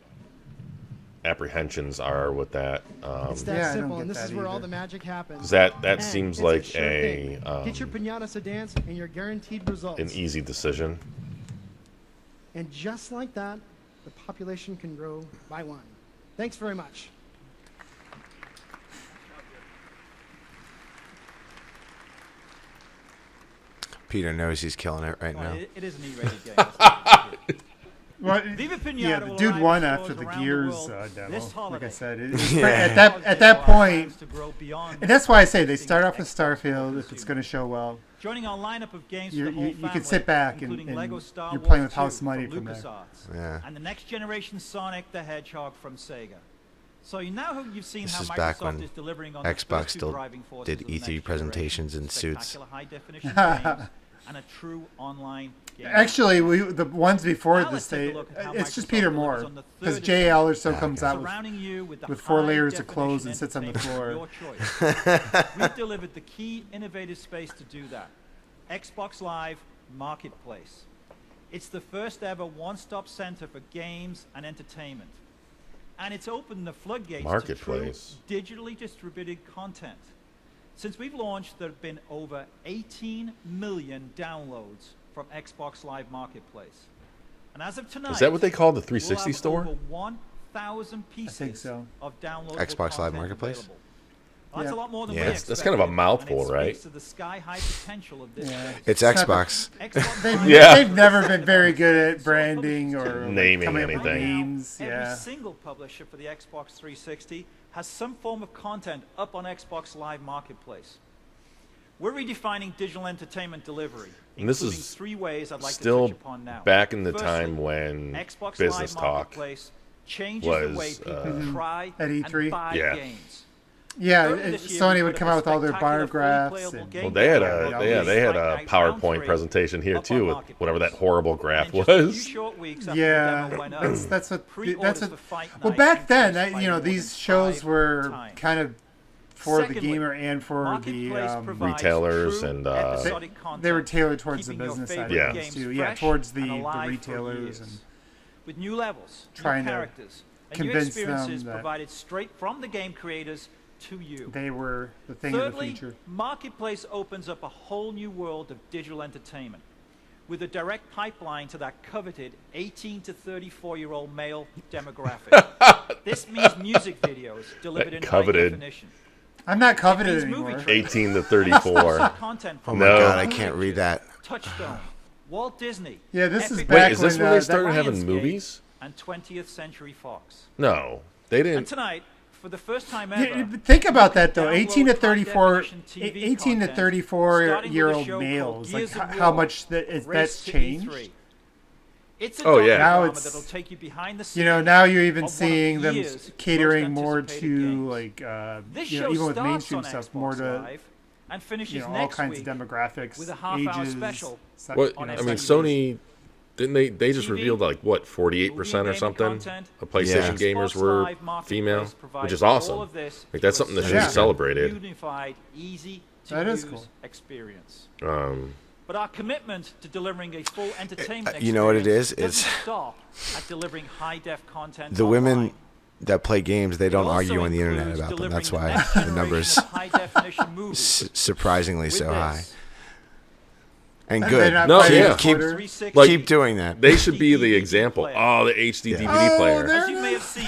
apprehensions are with that. It's that Yeah, I don't simple, get and this that is where all either. the magic happens. 'Cause that And seems it's like sure a, thing. Get your pinatas to dance, and you're guaranteed results. an easy decision. And just like that, the population can grow by one. Thanks very much. Peter knows he's killing it right Well, now. it is an E-rated game. Isn't it? Well, Viva Pinata yeah, the will dude arrive won at after stores the around the Gears world demo. this Like I holiday. said, it's Yeah. at that point, To grow beyond and that's why I say they start off with Starfield if it's going to show well. Joining our lineup of games You- for the whole you can family, sit back and- including and Lego Star you're Wars playing with 2 house money from from there. LucasArts, Yeah. and the next generation Sonic the Hedgehog from Sega. So you've seen This how is back Microsoft when is delivering on the Xbox first two still driving forces did of the E3 next presentations generation, in suits. spectacular high-definition games, and a true online game. Actually, the ones before Now this, let's take a look at how it's just Microsoft Peter delivers Moore, on the because third Jay Allerso comes okay. out Surrounding you with, the with 4 layers of high-definition clothes and sits on the entertainment floor. of your choice. We've delivered the key innovative space to do that. Xbox Live Marketplace. It's the first ever one-stop center for games and entertainment. And it's opened the floodgates Marketplace. to true digitally distributed content. Since we've launched, there have been over 18 million downloads from Xbox Live Marketplace. And as of tonight, Is that what they call the we'll 360 have store? over 1,000 pieces think so. of downloadable Xbox Live content Marketplace? available. Well, that's Yeah. a lot more than Yeah. we That's kind of a expected, mouthful, and it right? speaks to the sky-high potential of this Yeah. space. It's not Xbox. Xbox They've, Live Yeah. they've never been very good at branding or Naming coming up with anything. names. Every Yeah. single publisher for the Xbox 360 has some form of content up on Xbox Live Marketplace. We're redefining digital entertainment delivery, And this including is 3 ways I'd like Still to touch upon now. back in the Firstly, time when Xbox business Live talk Marketplace changes was, the way people try At E3? and buy Yeah. games. Yeah, Earlier this year, Sony we would put come up out a with all their bar spectacular fully graphs. playable And, game Well, they had download a release they had like a Round PowerPoint 3 presentation here up on too with Marketplace. whatever that horrible graph And just a few was. short weeks after yeah, the demo went up, that's what. pre-orders That's for what. Fight Well, Night back then, increased by you know, more these than shows 5 were times. kind of for the Secondly, gamer and for the. Marketplace provides retailers true and, episodic They content, were tailored towards the keeping your business side favorite of Yeah. things games too. Yeah, fresh towards and the alive for retailers years. and with new levels, trying new to characters, and new convince them experiences that provided straight from the game creators to you. they were the thing of the Thirdly, future. Marketplace opens up a whole new world of digital entertainment with a direct pipeline to that coveted 18 to 34-year-old male demographic. This means music videos delivered in coveted. high definition. I'm not coveted means movie anymore. trailers. 18 to 34. Content Oh from my No. god, I can't read that. Touchstone, Walt Disney. Yeah, this is Epic back Wait, is this when, when they that- started having Lionsgate, movies? And 20th Century Fox. No, they And didn't. tonight, for the first time Yeah, ever, but think about that though. download 18 to 34, high-definition TV 18 to content, 34 starting year with a old show males. called Like Gears of how War, much Race that's to changed. E3. It's a Oh, yeah. Now docudrama it's- that'll take you behind the scenes. You know, now you're even of one of seeing them year's catering most more anticipated to games. like This you show know, even with starts mainstream on stuff, Xbox more to Live and finishes you know all next kinds week of demographics, with a half-hour ages. special What on I mean, SXTV. Sony didn't they just TV, revealed like what 48% movie or and gaming something content, of PlayStation Yeah. gamers Xbox were Live Marketplace female, provides which is all awesome. of this Like that's through a something that should Yeah. be celebrated. Unified, easy to That is use cool. experience. Um, But our commitment to delivering a full entertainment you know what it experience is? doesn't It's- stop at delivering high-def content The women online. that play games, they don't It also argue on the internet includes about them. delivering That's the why next the generation numbers of high-definition movies. surprisingly With so this, high. And They're good. not No, fighting yeah. on Keep- Twitter. 360. Like, Keep doing that. they should be the DVD example. player. Oh, the HD Yeah. DVD Oh, player. there As you may have seen,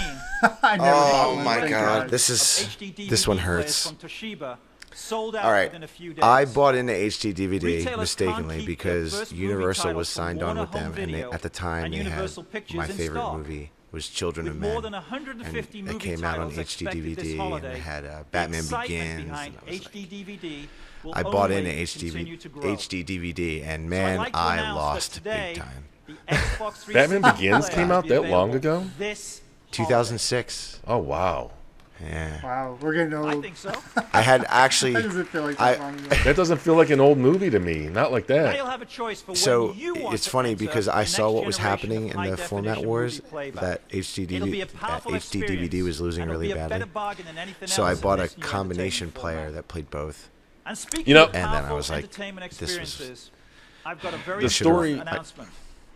I never bought Oh one, my thank god, this of is HD this one DVD players hurts. from Toshiba sold out All right, within a few days. I bought into HD DVD Retailers mistakenly can't keep because their first movie Universal was titles from signed on Warner with them, Home and Video at the time and they had Universal Pictures my in favorite stock. movie was Children With of more Men, than 150 and it movie came out on titles HD expected this DVD, and holiday, it had the Batman excitement Begins. behind and I was HD like- DVD will I bought only into HD, continue to grow. HD DVD, and So I'd man, like to I announce that lost today, big time. the Xbox 360 Batman Begins player came will out be that long available ago? This 2006. Oh wow. Yeah. Wow, we're getting old. I think so. I had actually. That doesn't feel like I- that long ago. That doesn't feel like an old movie to me. Not like Now that. you'll have a choice for when So you want it's to funny enter because the I saw next what was generation happening of in the format high-definition wars movie playback. that It'll be a powerful HD DVD experience, was losing and it'll really be a badly. better bargain than anything So I else in bought a this new combination entertainment player format. that played both. And speaking You know- of And then I powerful was like, entertainment this was- experiences, I've got a very The story- important announcement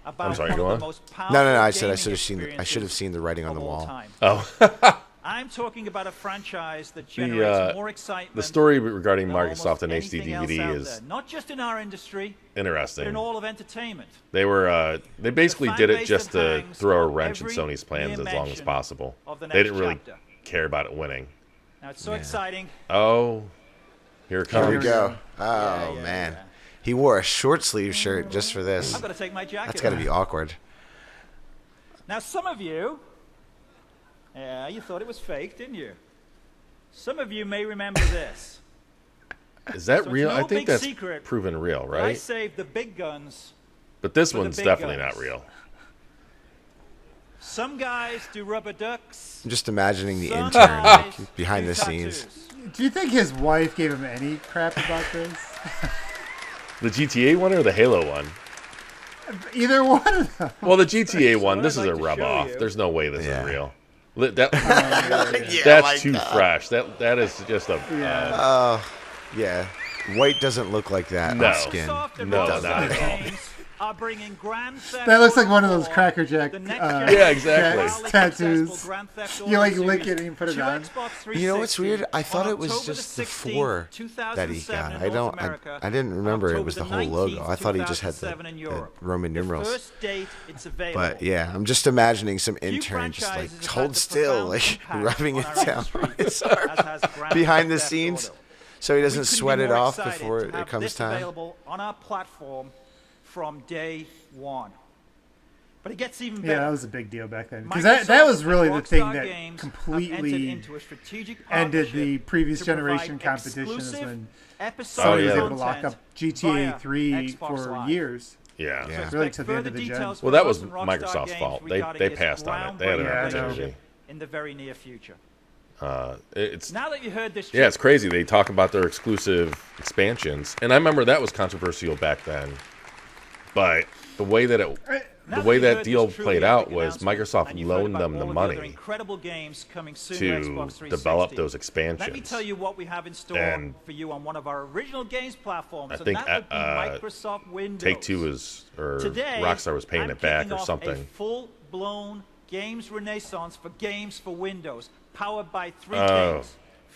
about I'm sorry, one go of on. the most No, powerful I said I gaming should have seen. I should have experiences seen the writing on of the all wall. time. Oh, I'm talking about a franchise that generates more excitement. the story regarding than Microsoft almost and HD anything else DVD out is there. Not just in our industry, but in interesting. all of entertainment. They were they basically fan did it base just that to hangs throw a on wrench in every Sony's plans as long as dimension possible. of the They next didn't really chapter. care about it winning. Now it's so Yeah. exciting. Oh, here it Here we comes. go. Oh yeah, man, yeah. he wore a short sleeve shirt just for this. I've got to take my jacket That's got to off. be awkward. Now, some of you, yeah, you thought it was fake, didn't you? Some of you may remember this. Is that So it's real? no I think big that's secret proven real, I right? saved the big guns. But this for the one's big definitely guns. not real. Some guys do rubber ducks. I'm just imagining the Some intern guys like, behind do the scenes. tattoos. Do you think his wife gave him any crap about this? The GTA one or the Halo one? Either one of them. Well, the GTA one, what this I'd is a like to rub show off. you. There's no way this Yeah. is real. That, Yeah, that's like, too fresh. That is just a Yeah, white doesn't look like that No. on skin. Microsoft and No, Rockstar not at all. Games are bringing Grand Theft That looks like one of Auto those Cracker Jack, the next yeah, generation exactly. wildly tattoos. successful Grand Theft You, Auto like, series lick it and you put it to on. Xbox You know what's 360 weird? I thought on it was October just the the 4 16th, that he 2007 got. in North America, I didn't remember it October was the the whole logo. 19th, I thought he just had 2007 in the Europe. Roman The numerals. first date it's available. But yeah, I'm just imagining some Few intern just like franchises have hold had the still, profound like impact rubbing on it our down industry on his arm as has Grand behind the Theft scenes, Auto. so he We doesn't couldn't be sweat it more off excited before to it have comes this time. available on our platform from day one. But it gets even better. Yeah, that was a big deal back then. Because that was really the thing that completely ended the previous generation competition is when Sony was Oh, yeah. able to lock up GTA 3 for years. Yeah. Yeah. Really to the end of the gen. Well, that was Microsoft's fault. They passed on it. They had an Yeah, I know. opportunity. in the very near future. It's Now that you heard this, yeah, it's crazy. They talk about their exclusive expansions, and I remember that was controversial back then. But the way that that deal played out was Microsoft loaned them the money to develop those expansions. Let me tell you what we have in store And for you on one of our original games platforms. I and think that would be Microsoft Windows. Take-Two Today, Rockstar was paying I'm it back kicking or off something. A full-blown games renaissance for games for Windows, powered by three Oh. things.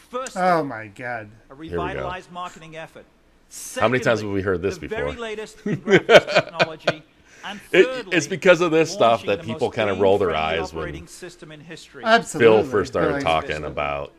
First, Oh my god. a we go. revitalized marketing effort. How many times have Secondly, we heard this the before? very latest in graphics technology. And thirdly, It's because of this stuff launching that the people most kind of roll their game-friendly eyes when operating system in history. Absolutely. Phil first started Like, talking about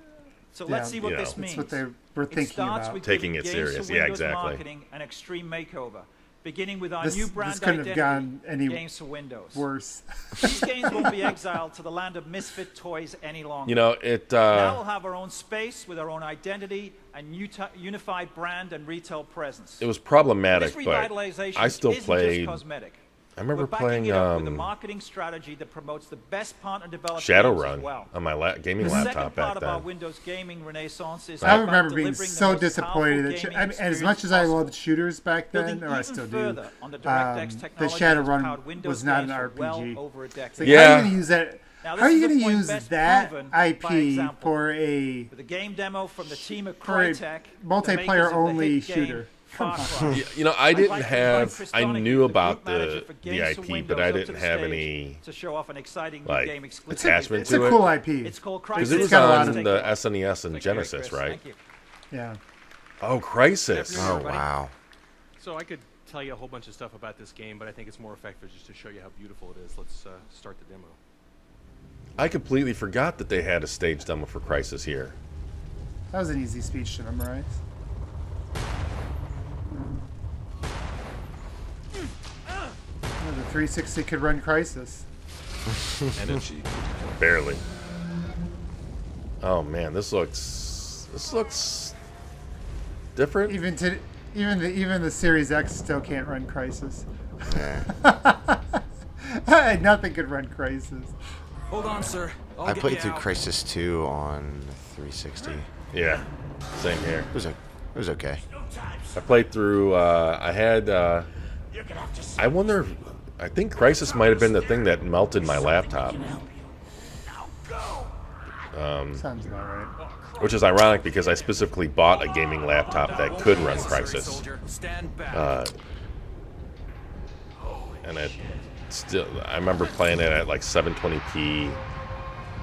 So let's Yeah. see what You this know. means. That's what they were It thinking starts about. with Taking giving it games serious. for Yeah, Windows exactly. marketing an extreme makeover, beginning with our This- new brand this couldn't have identity, gone any Games for Windows. Worse. These games won't be exiled to the land of misfit toys any longer. you know it. Now we'll have our own space with our own identity and unified brand and retail presence. It was problematic, This but revitalization I still isn't played. just cosmetic. I remember We're backing playing it up with a marketing strategy that promotes the best partner developed games as Shadowrun well. on my gaming The laptop second back part of our then. Windows gaming renaissance is I about remember being delivering the so most disappointed powerful that gaming and as much as I experience loved shooters back building then, or I even still do, further on the the DirectX technology that's Shadowrun powered Windows was not an games for well RPG. over a decade. It's like, Yeah. how are you going to use that? Now, How this are you is going the to point use best that proven by IP example. for a With a game demo from the team at for a Crytek, multiplayer only shooter? Come on. You know, I didn't I'd like to invite have. Chris I Donahue, knew the about group manager the for Games for IP, Windows, but I up to didn't the have stage any to show off an exciting new like game exclusive. attachment It's to a it. cool IP. It's called Because Crysis. it was got a lot on of- the SNES and Take care, Genesis, Chris. right? Thank you. Yeah. Oh, Crisis. Oh everybody. wow. So I could tell you a whole bunch of stuff about this game, but I think it's more effective just to show you how beautiful it is. Let's start the demo. I completely forgot that they had a stage demo for Crisis here. That was an easy speech to memorize. Oh, the 360 could run Crisis. Energy. Barely. Oh man, this looks different. Even the Series X still can't run Crisis. Yeah. Nothing could run Crisis. Hold on, sir. I played through Crisis 2 on 360. Yeah, same here. It was okay. I played through. I had. I wonder. I think Crisis might have been the thing that melted my laptop. Sounds about right. Which is ironic because I specifically bought a gaming laptop that could run Crisis. And it still, I remember playing it at like 720p,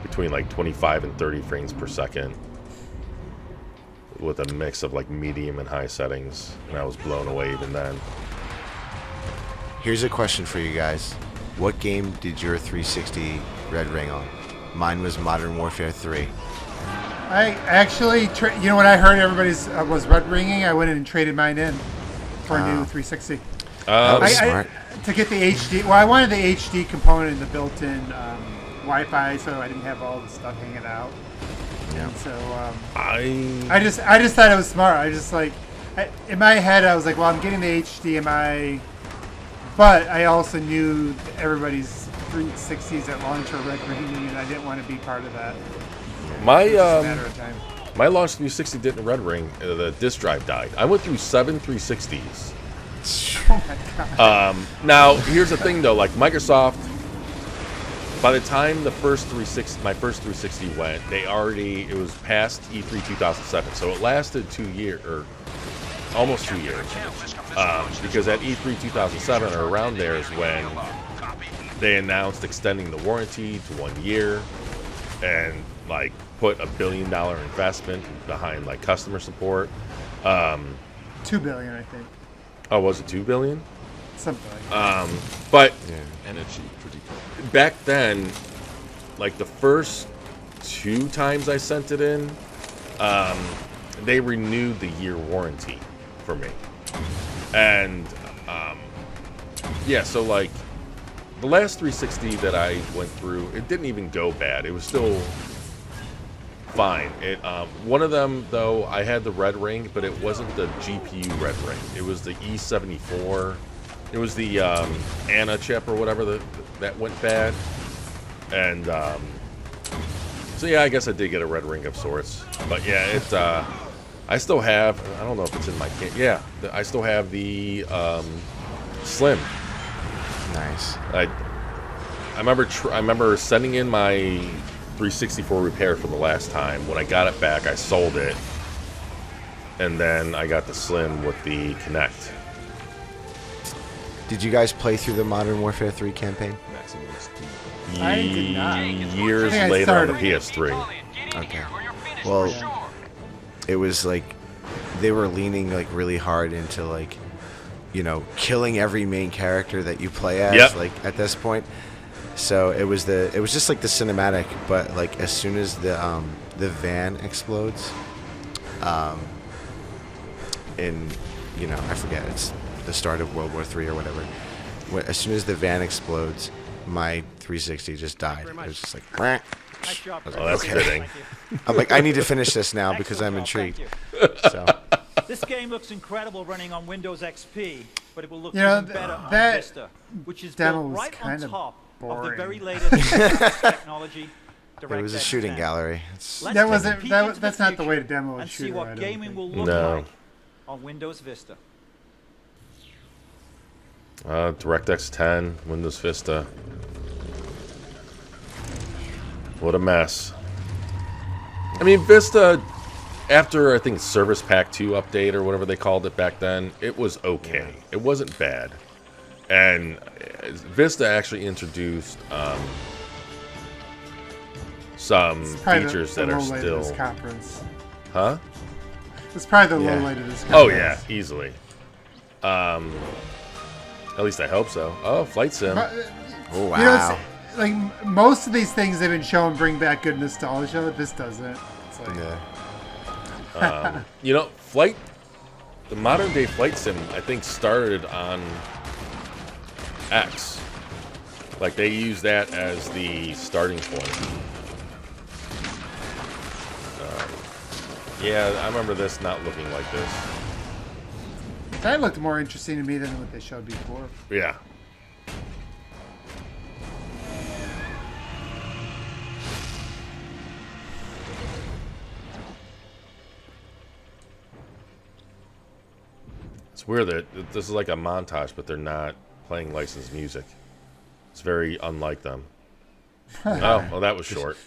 between like 25 and 30 frames per second, with a mix of like medium and high settings, and I was blown away even then. Here's a question for you guys. What game did your 360 Red Ring on? Mine was Modern Warfare 3. I actually, you know, when I heard everybody's was red ringing, I went in and traded mine in for a new 360. That was smart. To get the HD. Well, I wanted the HD component in the built-in Wi-Fi, so I didn't have all the stuff hanging out. Yeah. And so I just thought it was smart. I just like, in my head, I was like, well, I'm getting the HDMI, but I also knew everybody's 360s at launch are red ringing, and I didn't want to be part of that. my It's just a matter of time. my launch 360 didn't red ring. The disk drive died. I went through 7 360s. Oh my god. Now here's the thing though, like Microsoft, by the time my first 360 went, it was past E3 2007, so it lasted 2 years, or almost 2 years, because at E3 2007 or around there is when they announced extending the warranty to 1 year, and like put $1 billion investment behind like customer support. $2 billion, I think. Oh, was it $2 billion? Something like that. But Energy pretty cool. back then, like the first 2 times I sent it in, they renewed the year warranty for me. And yeah, so like the last 360 that I went through, it didn't even go bad. It was still fine. One of them though, I had the red ring, but it wasn't the GPU red ring. It was the E74. It was the Anna chip or whatever that went bad. And so yeah, I guess I did get a red ring of sorts. But yeah, I still have. I don't know if it's in my kit. Yeah, I still have the Slim. Nice. I remember sending in my 364 repair for the last time. When I got it back, I sold it, and then I got the Slim with the Kinect. Did you guys play through the Modern Warfare 3 campaign? I did not. Years I think I later on the started. PS3. Okay. Well, it was like they were leaning like really hard into like, you know, killing every main character that you play as. Yep. Like at this point. So it was just like the cinematic, but like as soon as the van explodes, in, you know, I forget, it's the start of World War III or whatever. As soon as the van explodes, my 360 just died. It was just like, "Quack." Nice job, I was Oh, like, that's okay. fitting. I'm like, I need to finish this now because I'm Excellent job, intrigued. thank So you. This game looks incredible running on Windows XP, but it will look You know, even better on that Vista, which is demo built was right on kind of top of the boring. very latest technology. it was a shooting DirectX 10. gallery. It's, Let's That take a wasn't. peek That's into the not the way to future demo a and see shooter. I what don't gaming think. will look No. like on Windows Vista. DirectX 10, Windows Vista. What a mess. I mean, Vista, after I think Service Pack 2 update or whatever they called it back then, it was okay. It wasn't bad. And Vista actually introduced some It's probably features the that are low light of this still... conference. Huh? It's probably the Yeah. low light of this Oh, conference. yeah, easily. At least I hope so. Oh, Flight Sim. oh, You know, wow. it's, like most of these things they've been shown bring back good nostalgia. This doesn't. It's like, Yeah. You know, the modern day Flight Sim, I think, started on X. Like, they use that as the starting point. Yeah, I remember this not looking like this. that looked more interesting to me than what they showed before. Yeah. It's weird that this is like a montage, but they're not playing licensed music. It's very unlike them. Oh, well, that was short.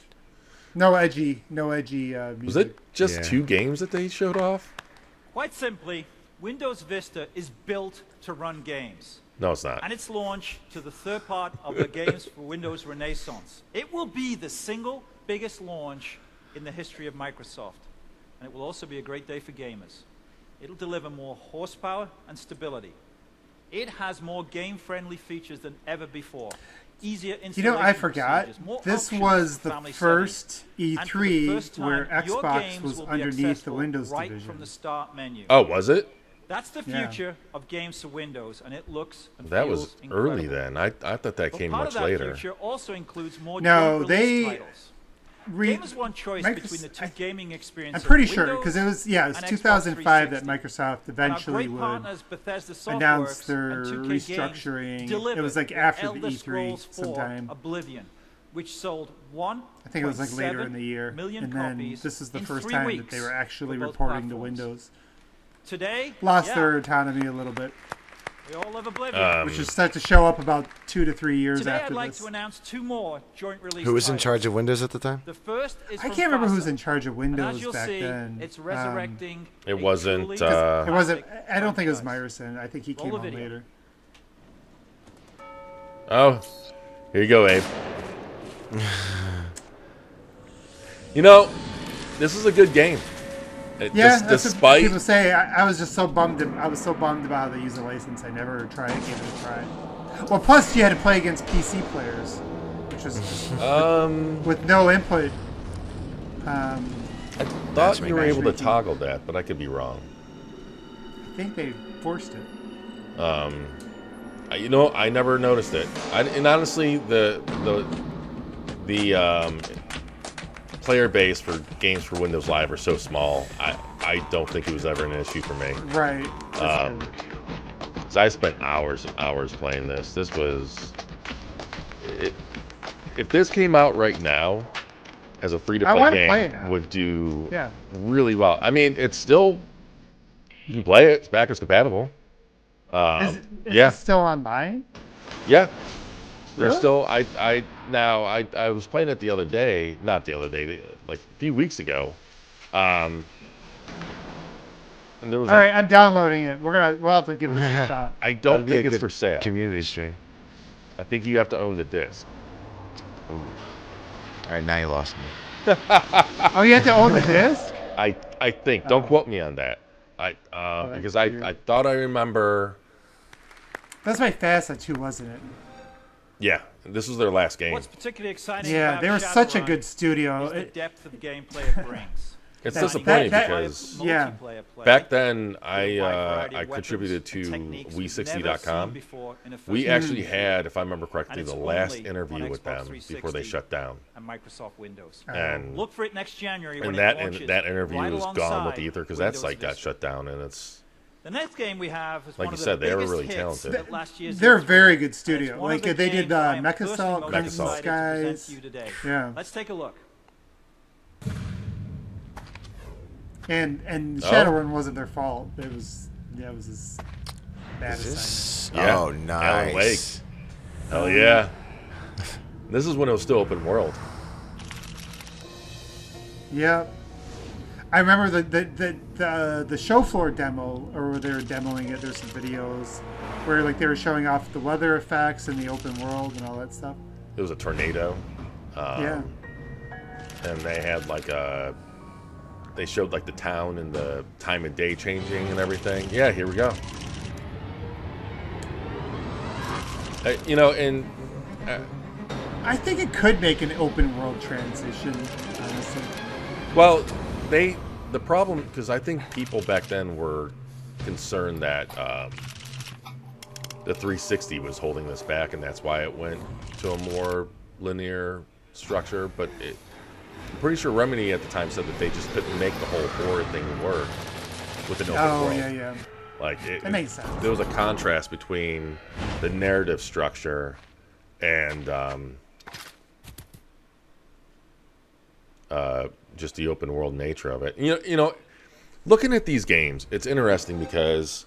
No edgy music. Was it just 2 games that they showed off? Quite simply, Windows Vista is built to run games. No, it's not. And its launch to the third part of the Games for Windows Renaissance. It will be the single biggest launch in the history of Microsoft. And it will also be a great day for gamers. It'll deliver more horsepower and stability. It has more game-friendly features than ever before. Easier installation You know, I forgot. procedures, more This options was for the family first settings. And for E3 the first time, where your Xbox games was will be underneath the accessible Windows right division. from the start menu. Oh, was it? That's the Yeah. future of games for Windows, and it looks and That feels was incredible. early then. I thought that But came part much of that later. future also includes more No, joint they release titles. Gamers want choice between the two gaming experiences. I'm pretty of sure Windows because it was and Xbox 2005 that 360. Microsoft And our eventually great would partners, Bethesda announce Softworks their and 2K Games restructuring. It delivered was like with after the Elder E3 Scrolls 4 sometime. Oblivion, which sold I think it was like later in the year, 1.7 million and then copies this is the in first 3 time that weeks they were actually for both reporting to platforms. Windows. Today, Lost yeah, their autonomy a little bit, we all love Oblivion. which is start to show up about 2 to 3 years Today, after I'd like this. to announce 2 more joint release Who was in titles. charge of Windows at the time? The first is I from can't remember who was FASA. in charge of And Windows as you'll back see, then. it's resurrecting. It a wasn't, truly It wasn't. classic I don't think it was franchise. Myerson. I think he Roll came the on video. later. Oh, here you go, Abe. You know, this is a good game. Yeah, that's what despite people say. I was just so bummed. I was so bummed about the user license. I never gave it a try. Well, plus you had to play against PC players, which was just with no input. I thought you were able to matchmaking. toggle that, but I could be wrong. I think they forced it. You know, I never noticed it. And honestly, the player base for games for Windows Live are so small. I don't think it was ever an issue for me. Right. So I spent hours and hours playing this. This was if this came out right now as a free to wanna play play game, it now. would do Yeah. really well. I mean, it's still you can play it. It's backwards compatible. Is yeah. it still online? Yeah. There's Really? still I was playing it the other day, not the other day, like a few weeks ago. And there was All right, I'm downloading it. we'll have to give it a shot. I don't That'd be a think it's good for sale. Community stream. I think you have to own the disc. All right, now you lost me. Oh, you have to own the disc? I think. Don't quote me on that. Because I thought I remember. That's my FASA too, wasn't it? Yeah, this was their last game. What's particularly exciting Yeah, about they were such a Shadowrun good studio. is the It- depth of gameplay it brings. It's That- disappointing that- because yeah. Multiplayer play back then with a wide variety I of weapons contributed and to techniques we've never seen We60.com. before in a We first-person actually shooter. had, if I remember correctly, And the it's last only interview on with Xbox them before 360 they shut down. and Microsoft Windows. And Look for it next January when and it that launches. that interview right was gone with alongside Ether because that Windows site got Vista. shut down, and it's The next game we have is Like one you of said, the they were biggest really hits talented. at last year's They're a E3. very good And it's studio. one of Like the they did games I am Mech personally Assault, most Guns Assault. and excited to present Skies. to you today. Yeah. Let's take a look. And Oh. Shadowrun wasn't their fault. It was this bad assignment. This? Yeah, Oh, Alan Wake. nice. hell yeah. This is when it was still open world. Yeah. I remember the show floor demo, or where they were demoing it. There's some videos where like they were showing off the weather effects in the open world and all that stuff. It was a tornado. Yeah. And they had like they showed like the town and the time of day changing and everything. Yeah, here we go. You know, and I think it could make an open world transition, honestly. well, the problem, because I think people back then were concerned that the 360 was holding this back, and that's why it went to a more linear structure. But I'm pretty sure Remedy at the time said that they just couldn't make the whole horror thing work with an open world. Yeah. Like That makes sense. There was a contrast between the narrative structure and just the open world nature of it. You know, looking at these games, it's interesting because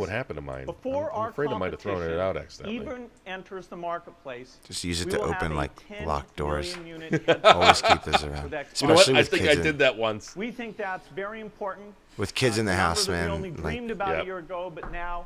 what happened to mine. Before I'm our afraid I might have thrown it out accidentally. even enters the marketplace, Just use it we to will have open a like 10 locked doors. million unit Always head keep those start around. with Xbox. You know what? Especially I with think kids I in- did that once. We think that's very important. With kids in the Remember house, that man. We only Like, dreamed about Yep. a year ago, but now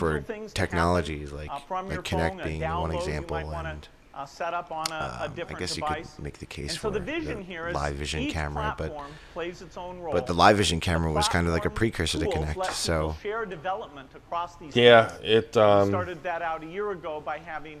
for things to technologies happen, like from your Kinect phone, a being the one download you example, might wanna, and set up on a different I guess you device. could make the case And for so the vision here is live vision each camera, platform plays its own role. but the live vision The camera was kind of like a platform precursor to tools Kinect. let So people share development across these Yeah, tools. it We started that out a year ago by having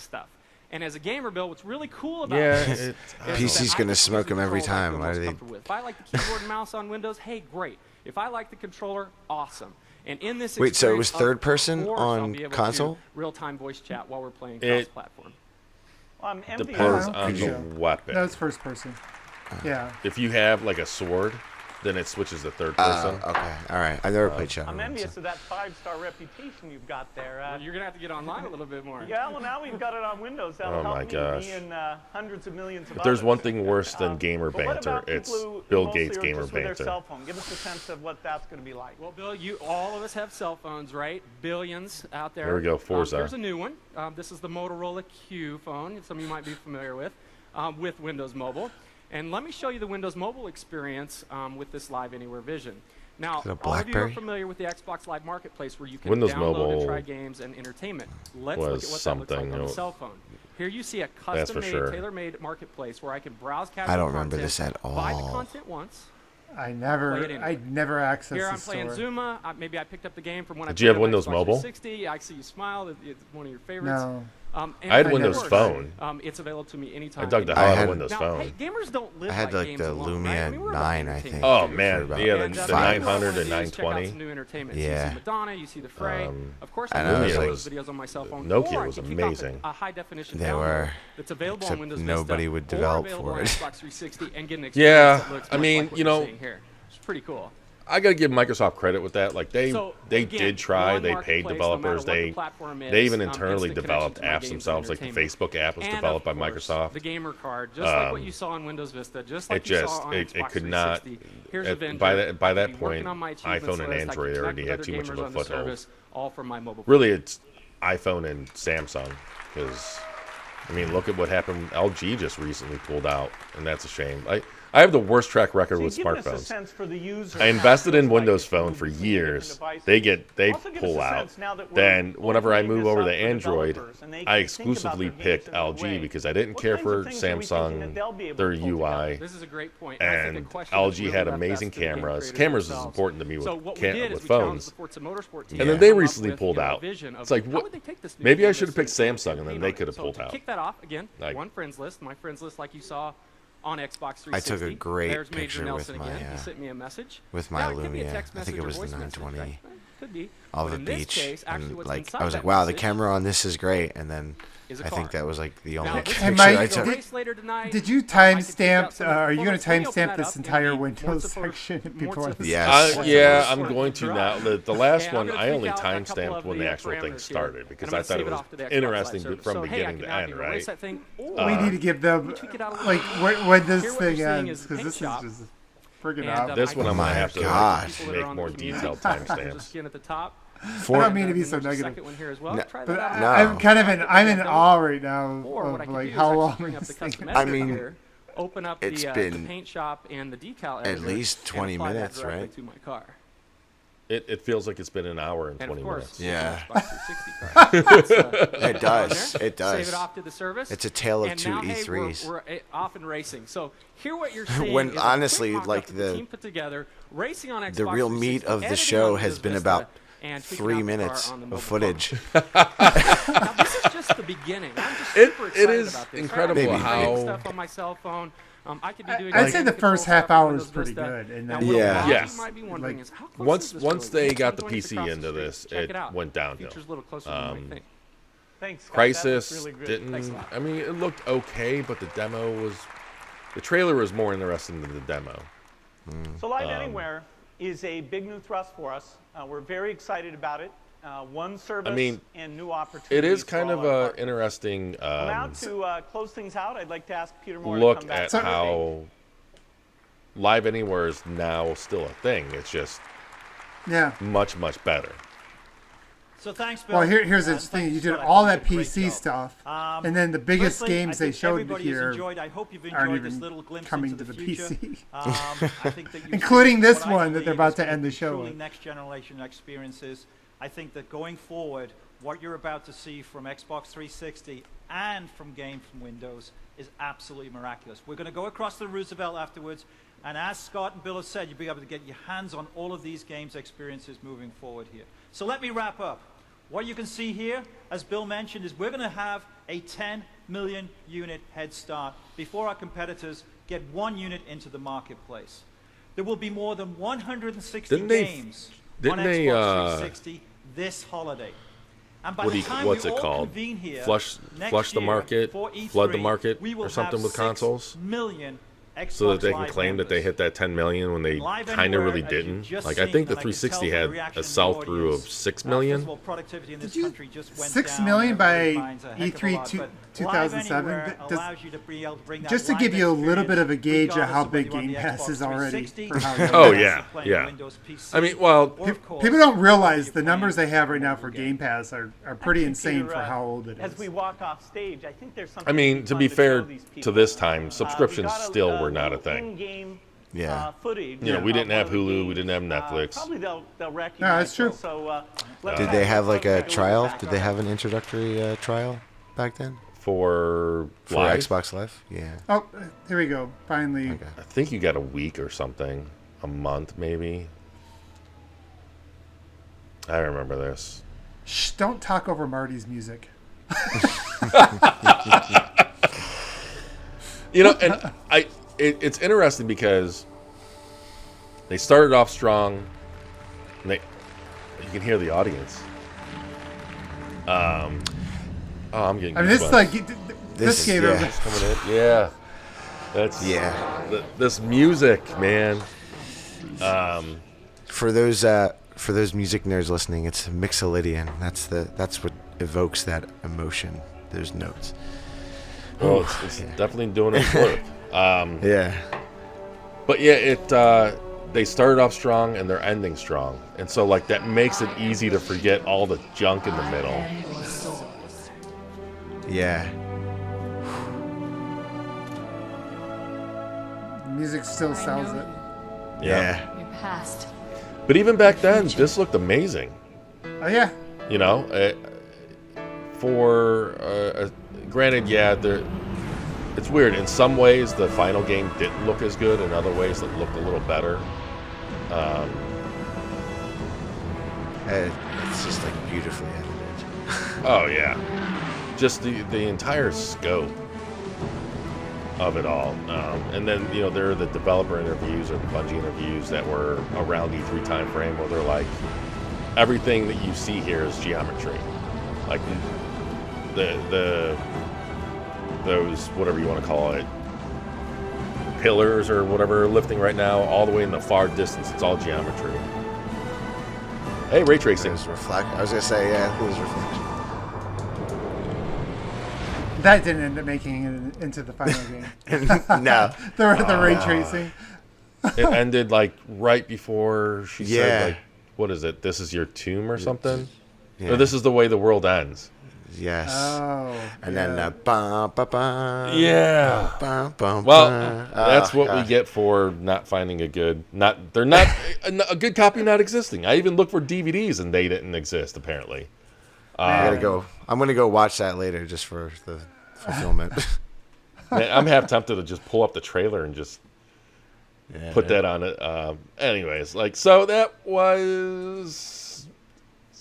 stuff. And as a gamer, Bill, what's really cool about Yeah, this it- is PC's that I gonna like to smoke use the 'em every controller I time. feel Why most do they- comfortable with. If I like the keyboard and mouse on Windows, hey, great. If I like the controller, awesome. And in this Wait, so it was experience, of third person course, I'll on be able to console? real-time voice chat while we're playing It- cross-platform. Well, I'm envious. Depends I don't on think the so. weapon. No, it's first person. Yeah. If you have like a sword, then it switches to third person. Okay, all right. I've never played Shadowrun. I'm so- envious of that 5-star reputation you've got there. Well, you're gonna have to get online a little bit more. Yeah, well, now we've got it on Windows. That'll Oh help my me, gosh. me and hundreds of millions of If there's others. one thing worse than gamer But what banter, about people it's who Bill mostly Gates are gamer just with their banter. cell phone? Give us a sense of what that's going to be like. Well, Bill, all of us have cell phones, right? Billions out there. There we go, Forza. Here's a new one. This is the Motorola Q phone. Some of you might be familiar with. with Windows Mobile. And let me show you the Windows Mobile experience with this Live Anywhere vision. Now, all of you are familiar with the Xbox Live Marketplace where you can Windows download Mobile and try games and entertainment. Let's look at what that looks like on the cell phone. Here you see a custom-made, tailor-made marketplace where I can browse casual I don't content, remember this at all. buy the content once. I never accessed Here the I'm playing store. Zuma. Maybe I picked up the game from when I Did you have played it on Windows Xbox Mobile? 360. I see you smile. It's one of your favorites. No. And I had of Windows course, Phone. It's available to me anytime. I dug the I hell out had- of Windows Now, Phone. hey, gamers don't live I had like like games the alone, right? I Lumia mean, we're about 9, I entertainment. think. Oh for man, about yeah, And, the what I 900 wanna and do is check out 920. some new entertainment. Yeah. You see Madonna, you see the Fray. Of course, I and can I was watch like- those videos on my cell phone. Nokia or I was can kick off amazing. a high definition They download were, that's available except on Windows nobody Vista, would or develop available for on it. Xbox 360 and get an experience Yeah, that looks I much mean, like what you you're know, seeing here. It's pretty cool. I gotta give Microsoft credit with that. Like they So, they again, did try. one They paid marketplace, no matter developers. what the They platform is, they even internally instant developed connection to my apps games and themselves. Like the entertainment. Facebook app was And developed by of course, Microsoft. The gamer card, just like what you saw on Windows Vista, just like It you just saw on it Xbox could not. 360. Here's a vendor. By I that could be point, working on my achievements iPhone and list. I Android could already connect had with too much other of a gamers on the foothold. service, all from my mobile Really, phone. it's iPhone and Samsung. Because I mean, look at what happened. LG just recently pulled out, and that's a shame. I have the worst track record So with give us a smartphones. sense for the user I invested in how it Windows feels like Phone for between years. different They devices. Also give us pull a out. sense now that we're Then whenever I opening move this over up to for Android, developers and they I can think about exclusively their games picked in their LG way, because I didn't what care kinds of for things are we thinking that they'll be Samsung, able their to pull together? UI, This is a great point. And I think and a question that's LG really had left amazing best to the game cameras. creators Cameras is themselves. important to me with So what we did is with we challenged phones. the Forza Motorsport team And to then they come up recently with, pulled you know, a out. vision of It's like, how what? would they take this new Maybe I game should have and picked make it Samsung, and then game they on it. could have So pulled to out. kick that off again, Like- one friends list. My friends list, like you saw on Xbox 360. I took a great There's Major picture Nelson with my, again. He sent me a message. with my Now, it could be a Lumia. text I think message it or was the voice message, 920. right? Could be. All But the in this beach, case, actually and what's like inside I was that like, wow, the message camera on this is great, and then is a I think card. that was like the only Now, picture Hey, I Mike, took. race later tonight. Did you I could take out timestamp? some of the Are you going photos. to Let me open timestamp that this up in entire the Windows Mortifer- section before Mortifer- this? Yes. Yeah, Mortifer- I'm going to now. Mortifer- The last And I'm one, gonna I tweak only out a couple timestamped of when the the actual thing parameters here, started because and I'm I gonna thought save it it was off to the Xbox interesting Live service. from So, hey, I beginning can to now end, do right? race that thing. Or We need to give them tweak it out a little like bit. when this Here what you're thing seeing ends is because paint this is shop. just friggin' And, out. This I one can I'm gonna my have to gosh. people that are make on more the community. detailed There's a timestamps. skin at the top. I don't mean to be so There's a negative. second one here as well. No, Try But that out. No. I'm kind of I'm in Don't- awe right now Or what I of could like do is how actually long bring up this the thing. custom I editor mean, here, open up it's the been paint shop and the decal at editor, least and 20 apply that minutes, directly right? to my car. It feels like it's been an hour and And 20 of course, minutes. Yeah. Xbox 360 card. It's, It does. on It there. does. Save it off to the service. It's a tale of and two now, hey, E3s. we're off and racing. So here what you're seeing When is a honestly, quick like mock-up that the- team put together, racing on Xbox The real meat 360, of the editing show on has Windows been Vista, about and tweaking 3 out the car minutes on the of mobile footage. phone. Now this is just the beginning. I'm just super It excited is about this. incredible I'm how- doing stuff on my cell phone. I could be doing I'd say the control first stuff half on hour Windows is pretty Vista. good, and Now, then what a Yeah. lot of Yes. you might be wondering is, how close Once is this once really? they got the 126 PC across into the this, street. Check it out. went downhill. Features a little closer than you might think. Thanks, Scott. Crisis That was really good. didn't. Thanks a lot. I mean, it looked okay, but the trailer was more interesting than the demo. So Live Anywhere is a big new thrust for us. We're very excited about it. One service and new opportunities. It is for kind all of our a partners. interesting Well, now to close things out, I'd like to ask Peter Moore to look come back. at how Live Anywhere is now still a thing. It's just much better. So thanks, Bill. Well, here's the thing: you did all that PC stuff, and then the biggest Firstly, games I they think showed everybody has here enjoyed. I hope you've aren't enjoyed this even little glimpse coming into to the future. PC, I think that including you've this seen what I one that they're believe about is to gonna end the be show truly with. next generation experiences. I think that going forward, what you're about to see from Xbox 360 and from games from Windows is absolutely miraculous. We're going to go across the Roosevelt afterwards, and as Scott and Bill have said, you'll be able to get your hands on all of these games experiences moving forward here. So let me wrap up. What you can see here, as Bill mentioned, is we're going to have a 10 million unit head start before our competitors get 1 unit into the marketplace. There will be more than 160 games on Xbox 360 this holiday. And by the time what's we it all called? convene here Flush next the year market, for E3, flood the market, we will or something have with 6 consoles, million Xbox so that they can Live claim that they members. hit that 10 million when they Live kind of Anywhere, really as you've didn't. just Like I seen, think the and I can 360 tell had from the reaction a of the sell-through of audience, 6 million. First of all, productivity in this Did you country just went 6 down million by everybody's minds a heck of a E3 lot, but 2007. Live Anywhere allows you to be able to bring that Just to live give you a little bit of a gauge of how regardless big whether Game you're on the Pass is Xbox already. 360 For how Oh, or yeah, playing yeah. Windows PC, I mean, well, or of course, people don't realize you're the numbers they playing have right now mobile for games. Game Pass are pretty insane for how old it As is. we walk off stage, I think there's something. I mean, to be fun fair show these to people. this time, We subscriptions got still were not a little thing. in-game, Yeah. footage. You know, we of didn't have one of the Hulu, we games. didn't have Netflix. Probably they'll recognize. that's true. it. So, let's Did they have like a let's trial? back Did up. they have an introductory trial back then For for Live, Xbox Live? Yeah. Oh, here we go. Finally. Okay. I think you got a week or something, a month maybe. I remember this. Shh, don't talk over Marty's music. You know, and it's interesting because they started off strong. And you can hear the audience. I'm getting. I mean, this goosebumps. like this gave yeah. it. It's coming in. Yeah, that's this music, man. For those music nerds listening, it's Mixolydian. That's what evokes that emotion. Those notes. Well, it's definitely doing its work. Yeah. But yeah, they started off strong and they're ending strong, and so like that makes it easy to forget all the junk in the middle. Yeah. Music still sells it. Yeah. Your past. But even back then, this looked amazing. Oh yeah. You know, granted, yeah, it's weird. In some ways, the final game didn't look as good. In other ways, it looked a little better. It's just like beautifully edited. Oh yeah, just the entire scope of it all. And then there are the developer interviews or the Bungie interviews that were around E3 time frame where they're like, everything that you see here is geometry, like those whatever you want to call it, pillars or whatever lifting right now, all the way in the far distance, it's all geometry. Hey, ray tracing. I was gonna say, yeah, it was reflection. That didn't end up making it into the final game. No. the ray tracing. It ended like right before she Yeah. said, like, what is it? This is your tomb or something? Yeah. Or this is the way the world ends. Yes. Oh. And then ba ba ba. Yeah. Ba, ba, Well, ba. that's Oh, what we God. get for not finding a good good copy not existing. I even looked for DVDs and they didn't exist apparently. I gotta go. I'm gonna go watch that later just for the fulfillment. Man, I'm half tempted to just pull up the trailer and just put that on it. Anyways, like that was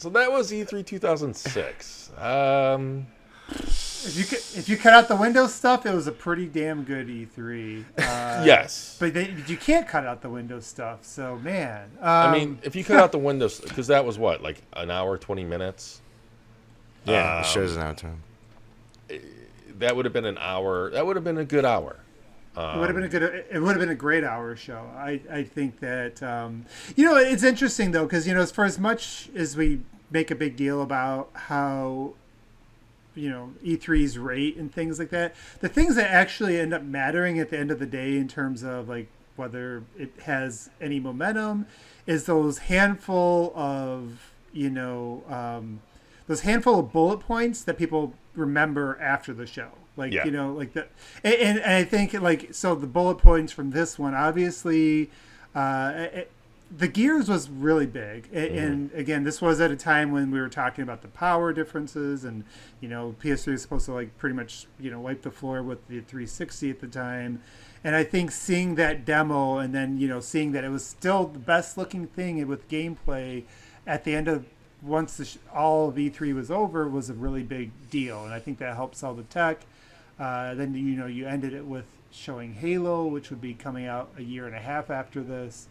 E3 2006. If you cut out the Windows stuff, it was a pretty damn good E3. Yes, but you can't cut out the Windows stuff. So man, I mean, if you cut out the Windows, because that was what, like an hour, 20 minutes. Yeah, it shows an hour time. That would have been an hour. That would have been a good hour. It would have been a great hour show. I think that it's interesting though, because for as much as we make a big deal about how E3's rate and things like that, the things that actually end up mattering at the end of the day in terms of like whether it has any momentum is those handful of bullet points that people remember after the show. Like, like that. And I think so the bullet points from this one, obviously, the Gears was really big. And again, this was at a time when we were talking about the power differences and, PS3 was supposed to pretty much, wipe the floor with the 360 at the time. And I think seeing that demo and then, seeing that it was still the best looking thing with gameplay at the end of once all of E3 was over was a really big deal. And I think that helped sell the tech. Then, you ended it with showing Halo, which would be coming out a year and a half after this.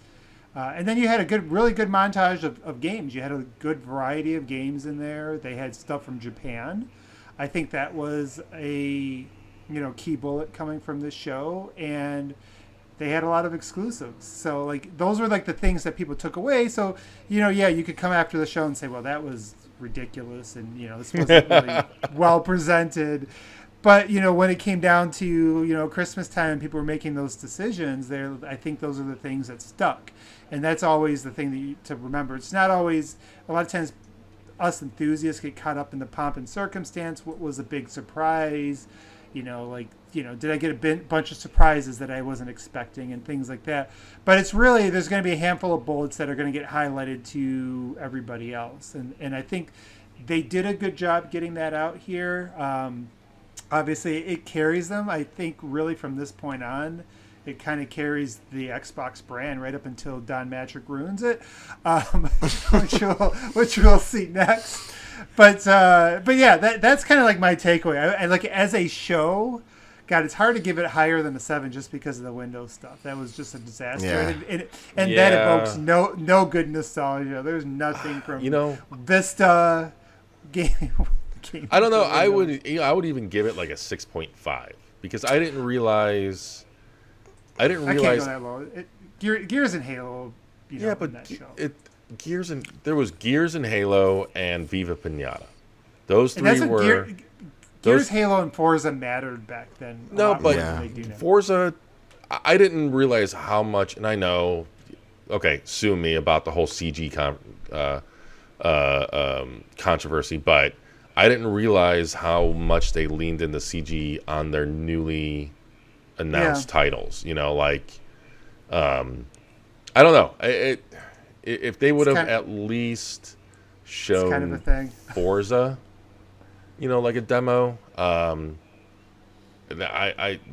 And then you had a really good montage of games. You had a good variety of games in there. They had stuff from Japan. I think that was a, key bullet coming from this show. And they had a lot of exclusives. So, those were, the things that people took away. So, you could come after the show and say, well, that was ridiculous. And, this wasn't really well presented. But when it came down to Christmas time and people were making those decisions, I think those are the things that stuck, and that's always the thing to remember. It's not always. A lot of times, us enthusiasts get caught up in the pomp and circumstance. What was a big surprise? Did I get a bunch of surprises that I wasn't expecting and things like that? But it's really, there's going to be a handful of bullets that are going to get highlighted to everybody else, and I think they did a good job getting that out here. Obviously, it carries them. I think really from this point on, it kind of carries the Xbox brand right up until Don Matrick ruins it, which we'll see next. But yeah, that's kind of like my takeaway. I like it as a show. God, it's hard to give it higher than a 7 just because of the Windows stuff. That was just a disaster, and that evokes no good nostalgia. There's nothing from Vista game. I don't know. I would even give it like a 6.5 because I didn't realize. I can't go that low. Gears and Halo. But in that show. There was Gears and Halo and Viva Pinata. Those three were. Gears, Halo, and Forza mattered back then. No, but Forza, I didn't realize how much, and I know. Okay, sue me about the whole CG controversy, but I didn't realize how much they leaned into CG on their newly announced titles. I don't know. If they would have at least shown kind of a thing. Forza, like a demo,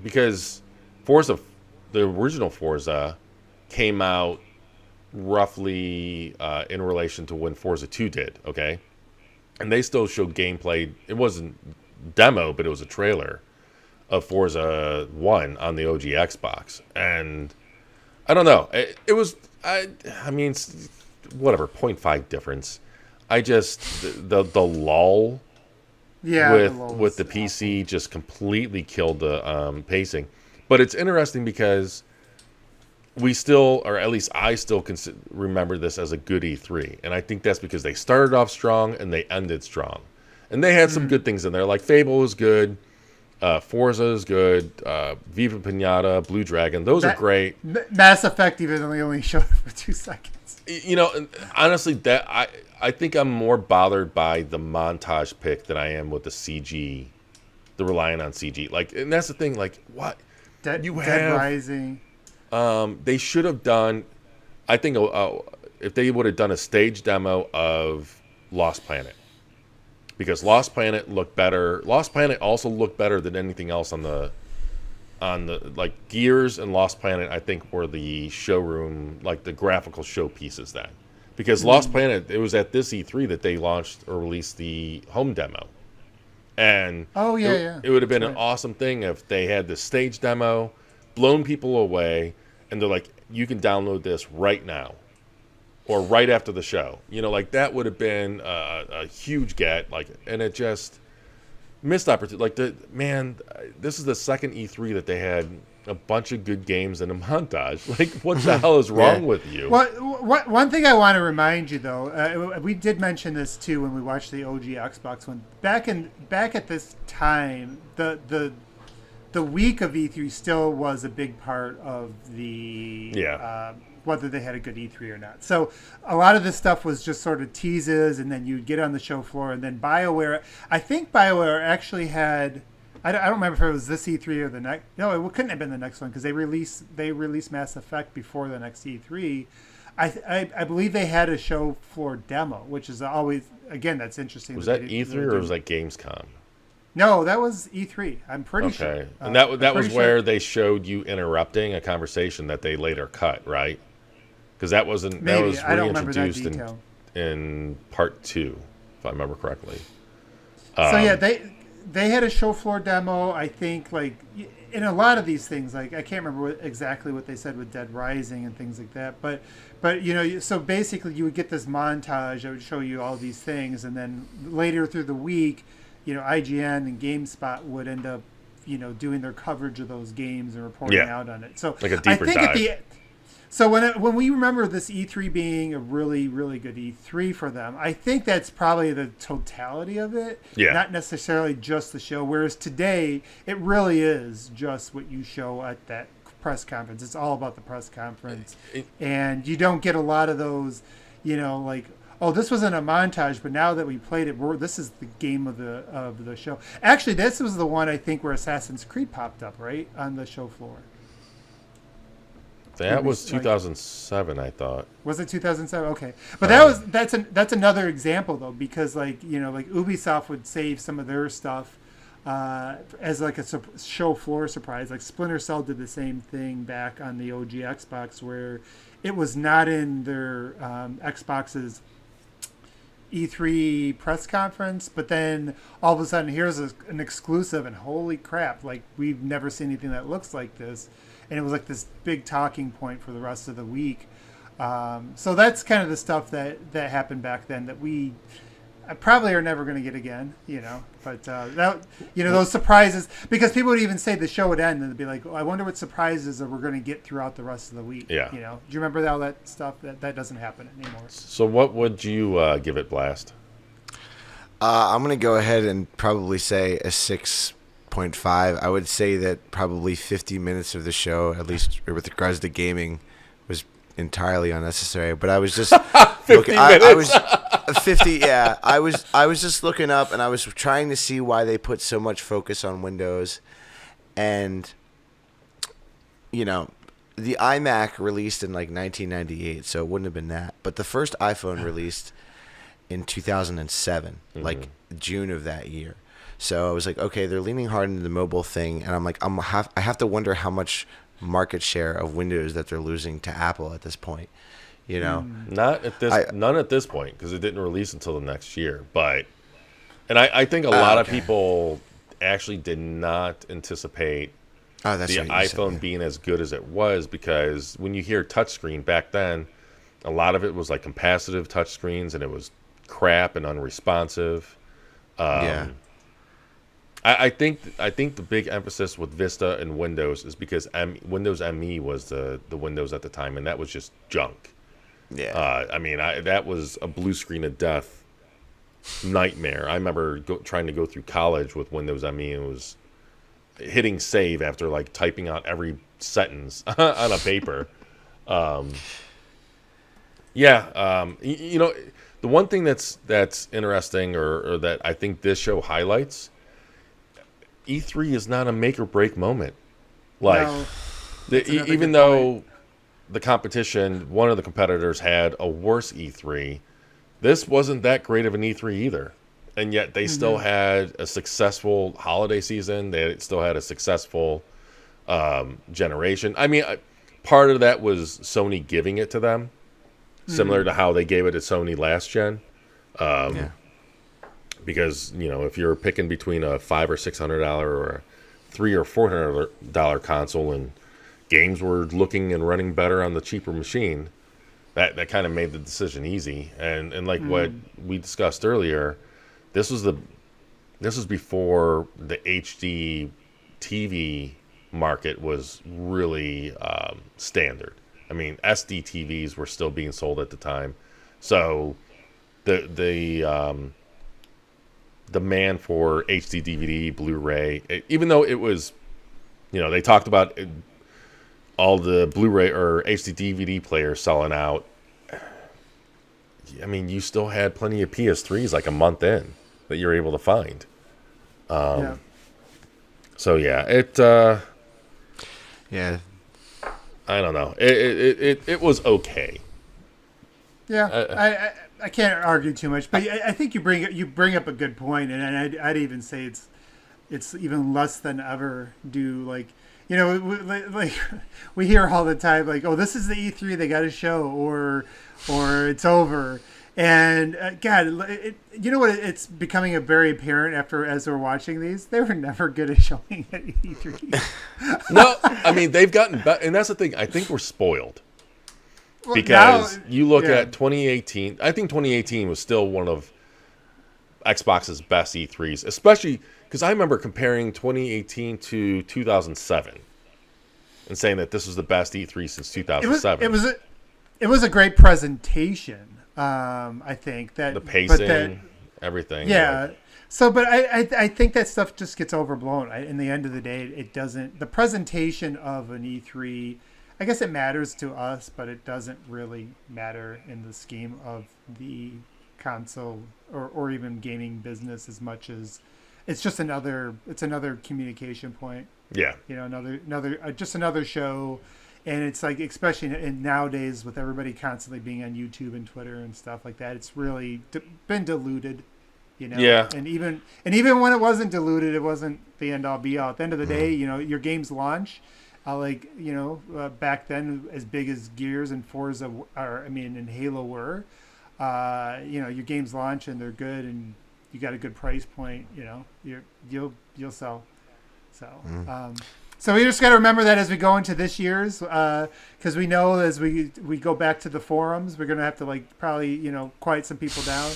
because Forza, the original Forza, came out roughly in relation to when Forza 2 did. Okay. And they still showed gameplay. It wasn't demo, but it was a trailer of Forza 1 on the OG Xbox. And I don't know. It was, I mean, whatever, 0.5 difference. I just, the lull with the PC just completely killed the pacing. But it's interesting because we still, or at least I still remember this as a good E3. And I think that's because they started off strong and they ended strong. And they had some good things in there. Like Fable was good. Forza is good. Viva Pinata, Blue Dragon. Those are great. Mass Effect even only showed it for 2 seconds. And honestly, that I think I'm more bothered by the montage pick than I am with the CG, the relying on CG. And that's the thing. What? Dead Rising. They should have done, I think, if they would have done a stage demo of Lost Planet, because Lost Planet looked better. Lost Planet also looked better than anything else on the Gears and Lost Planet. I think were the showroom, the graphical showpieces then, because Lost Planet, it was at this E3 that they launched or released the home demo, and it would have been an awesome thing if they had the stage demo, blown people away, and they're like, you can download this right now or right after the show. That would have been a huge get. And it just missed opportunity. This is the second E3 that they had a bunch of good games in a montage. What the hell is wrong with you? Well, one thing I want to remind you, though, we did mention this too when we watched the OG Xbox one. Back at this time, the week of E3 still was a big part of the whether they had a good E3 or not. So a lot of this stuff was just sort of teases, and then you'd get on the show floor, and then BioWare. I think BioWare actually had. I don't remember if it was this E3 or the next. No, it couldn't have been the next one because they released Mass Effect before the next E3. I believe they had a show floor demo, which is always, again, that's interesting. Was that E3 or was that Gamescom? No, that was E3. I'm pretty sure. Okay, and that was where they showed you interrupting a conversation that they later cut, right? Because that was reintroduced in part 2, if I remember correctly. So yeah, they had a show floor demo. I think in a lot of these things, I can't remember exactly what they said with Dead Rising and things like that. But so basically you would get this montage that would show you all these things, and then later through the week, IGN and GameSpot would end up, doing their coverage of those games and reporting out on it. So like a deeper dive. So when we remember this E3 being a really, really good E3 for them, I think that's probably the totality of it, not necessarily just the show. Whereas today, it really is just what you show at that press conference. It's all about the press conference. And you don't get a lot of those, like, oh, this wasn't a montage, but now that we played it, this is the game of the show. Actually, this was the one, I think, where Assassin's Creed popped up, right, on the show floor. That was 2007, I thought. Was it 2007? Okay, but that's another example though, because like Ubisoft would save some of their stuff as like a show floor surprise. Like Splinter Cell did the same thing back on the OG Xbox, where it was not in their Xbox's E3 press conference, but then all of a sudden here's an exclusive, and holy crap, like we've never seen anything that looks like this. And it was like this big talking point for the rest of the week. So that's kind of the stuff that happened back then that we probably are never going to get again, But those surprises, because people would even say the show would end and they'd be like, oh, I wonder what surprises that we're going to get throughout the rest of the week. Yeah. Do you remember all that stuff? That doesn't happen anymore. So what would you give it, Blast? I'm going to go ahead and probably say a 6.5. I would say that probably 50 minutes of the show, at least with regards to gaming, was entirely unnecessary. But I was just 50 minutes. I was 50. Yeah, I was just looking up, and I was trying to see why they put so much focus on Windows, and the iMac released in like 1998, so it wouldn't have been that. But the first iPhone released in 2007, like June of that year. So I was like, okay, they're leaning hard into the mobile thing, and I'm like, I have to wonder how much market share of Windows that they're losing to Apple at this point, None at this point, because it didn't release until the next year. And I think a lot of people actually did not anticipate the iPhone being as good as it was, because when you hear touchscreen back then, a lot of it was like capacitive touchscreens, and it was crap and unresponsive. I think the big emphasis with Vista and Windows is because Windows ME was the Windows at the time, and that was just junk. Yeah. That was a blue screen of death nightmare. I remember trying to go through college with Windows ME, and it was hitting save after like typing out every sentence on a paper. The one thing that's interesting, or that I think this show highlights, E3 is not a make or break moment. Like, even though the competition, one of the competitors had a worse E3, this wasn't that great of an E3 either. And yet they still had a successful holiday season. They still had a successful generation. Part of that was Sony giving it to them, similar to how they gave it to Sony last gen. Because, if you're picking between a $500 or $600 or a $300 or $400 console, and games were looking and running better on the cheaper machine, that kind of made the decision easy. And like what we discussed earlier, this was before the HD TV market was really standard. SD TVs were still being sold at the time, so the demand for HD DVD, Blu-ray, even though it was, they talked about all the Blu-ray or HD DVD players selling out. You still had plenty of PS3s like a month in that you're able to find. So yeah, I don't know. It was okay. Yeah, I can't argue too much, but I think you bring up a good point, and I'd even say it's even less than ever due. Like, we hear all the time, like, oh, this is the E3 they got to show, or it's over. And God, you know what? It's becoming very apparent as we're watching these. They were never good at showing at E3. No, they've gotten better, and that's the thing. I think we're spoiled. Because you look at 2018, I think 2018 was still one of Xbox's best E3s, especially because I remember comparing 2018 to 2007. and saying that this was the best E3 since 2007. It was a great presentation. I think that the pacing, everything. Yeah. Like, so, but I think that stuff just gets overblown. In the end of the day, it doesn't. The presentation of an E3, I guess it matters to us, but it doesn't really matter in the scheme of the console or even gaming business as much as it's just another communication point. Yeah. Just another show. And it's like, especially in nowadays with everybody constantly being on YouTube and Twitter and stuff like that, it's really been diluted, Yeah. And even when it wasn't diluted, it wasn't the end all be all. At the end of the day, your games launch, back then as big as Gears and Forza and Halo were, your games launch and they're good and you got a good price point, you'll sell. So. So we just got to remember that as we go into this year's, because we know as we go back to the forums, we're going to have to probably quiet some people down.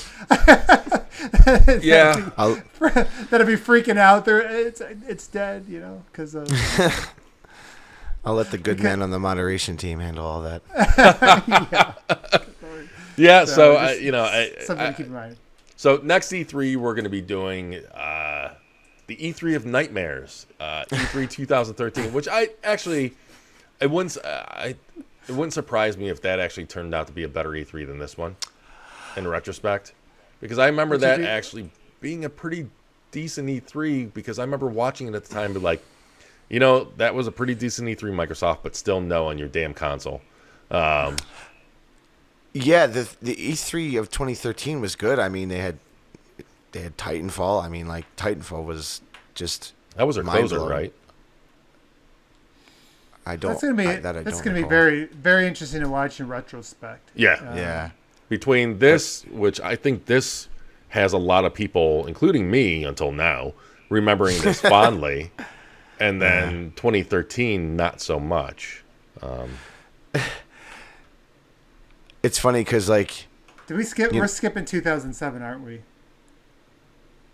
Yeah, that'll be freaking out. It's dead, because I'll let the good men on the moderation team handle all that. Yeah. So something to keep in mind. So next E3 we're going to be doing. The E3 of Nightmares, E3 2013, which it wouldn't surprise me if that actually turned out to be a better E3 than this one, in retrospect, because I remember that actually being a pretty decent E3, because I remember watching it at the time and be like, that was a pretty decent E3, Microsoft, but still no on your damn console. Yeah, the E3 of 2013 was good. I mean, they had Titanfall. I mean, Titanfall was just that was a closer, right? That's gonna be very, very interesting to watch in retrospect. Yeah. Between this, which I think this has a lot of people, including me until now, remembering this fondly, and then 2013 not so much. It's funny because did we skip? We're skipping 2007, aren't we?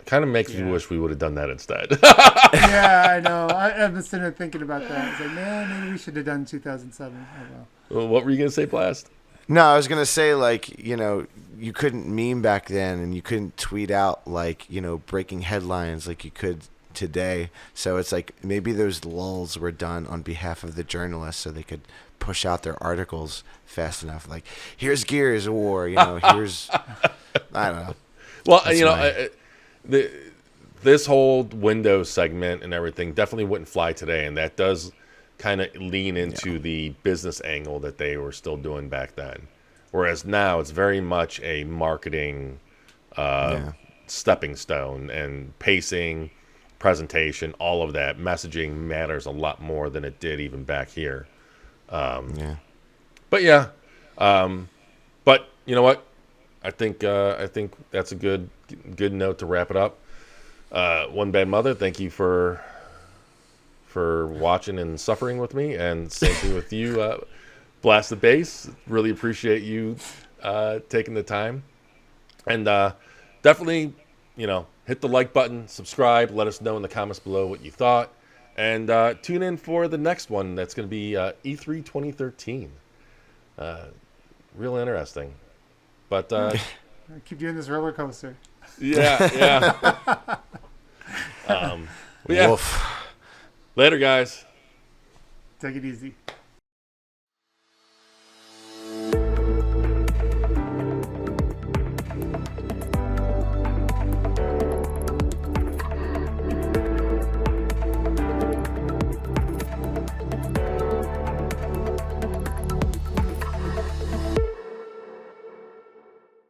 Kind of makes me wish we would have done that instead. Yeah, I know. I've been sitting there thinking about that. I was like, man, maybe we should have done 2007. Oh, well. Well, what were you going to say, Blast? No, I was going to say, you couldn't meme back then, and you couldn't tweet out, breaking headlines like you could today. So it's like maybe those lulls were done on behalf of the journalists so they could push out their articles fast enough. Like, here's Gears of War, here's... I don't know. Well, this whole Windows segment and everything definitely wouldn't fly today, and that does kind of lean into the business angle that they were still doing back then. Whereas now it's very much a marketing stepping stone, and pacing, presentation, all of that. Messaging matters a lot more than it did even back here. But you know what? I think that's a good note to wrap it up. One Bad Motha, thank you for watching and suffering with me, and same thing with you, Blast the Bass. Really appreciate you taking the time, and definitely hit the like button, subscribe, let us know in the comments below what you thought, and tune in for the next one. That's going to be E3 2013. Real interesting. But keep doing this roller coaster. Yeah. Wolf. Later, guys. Take it easy.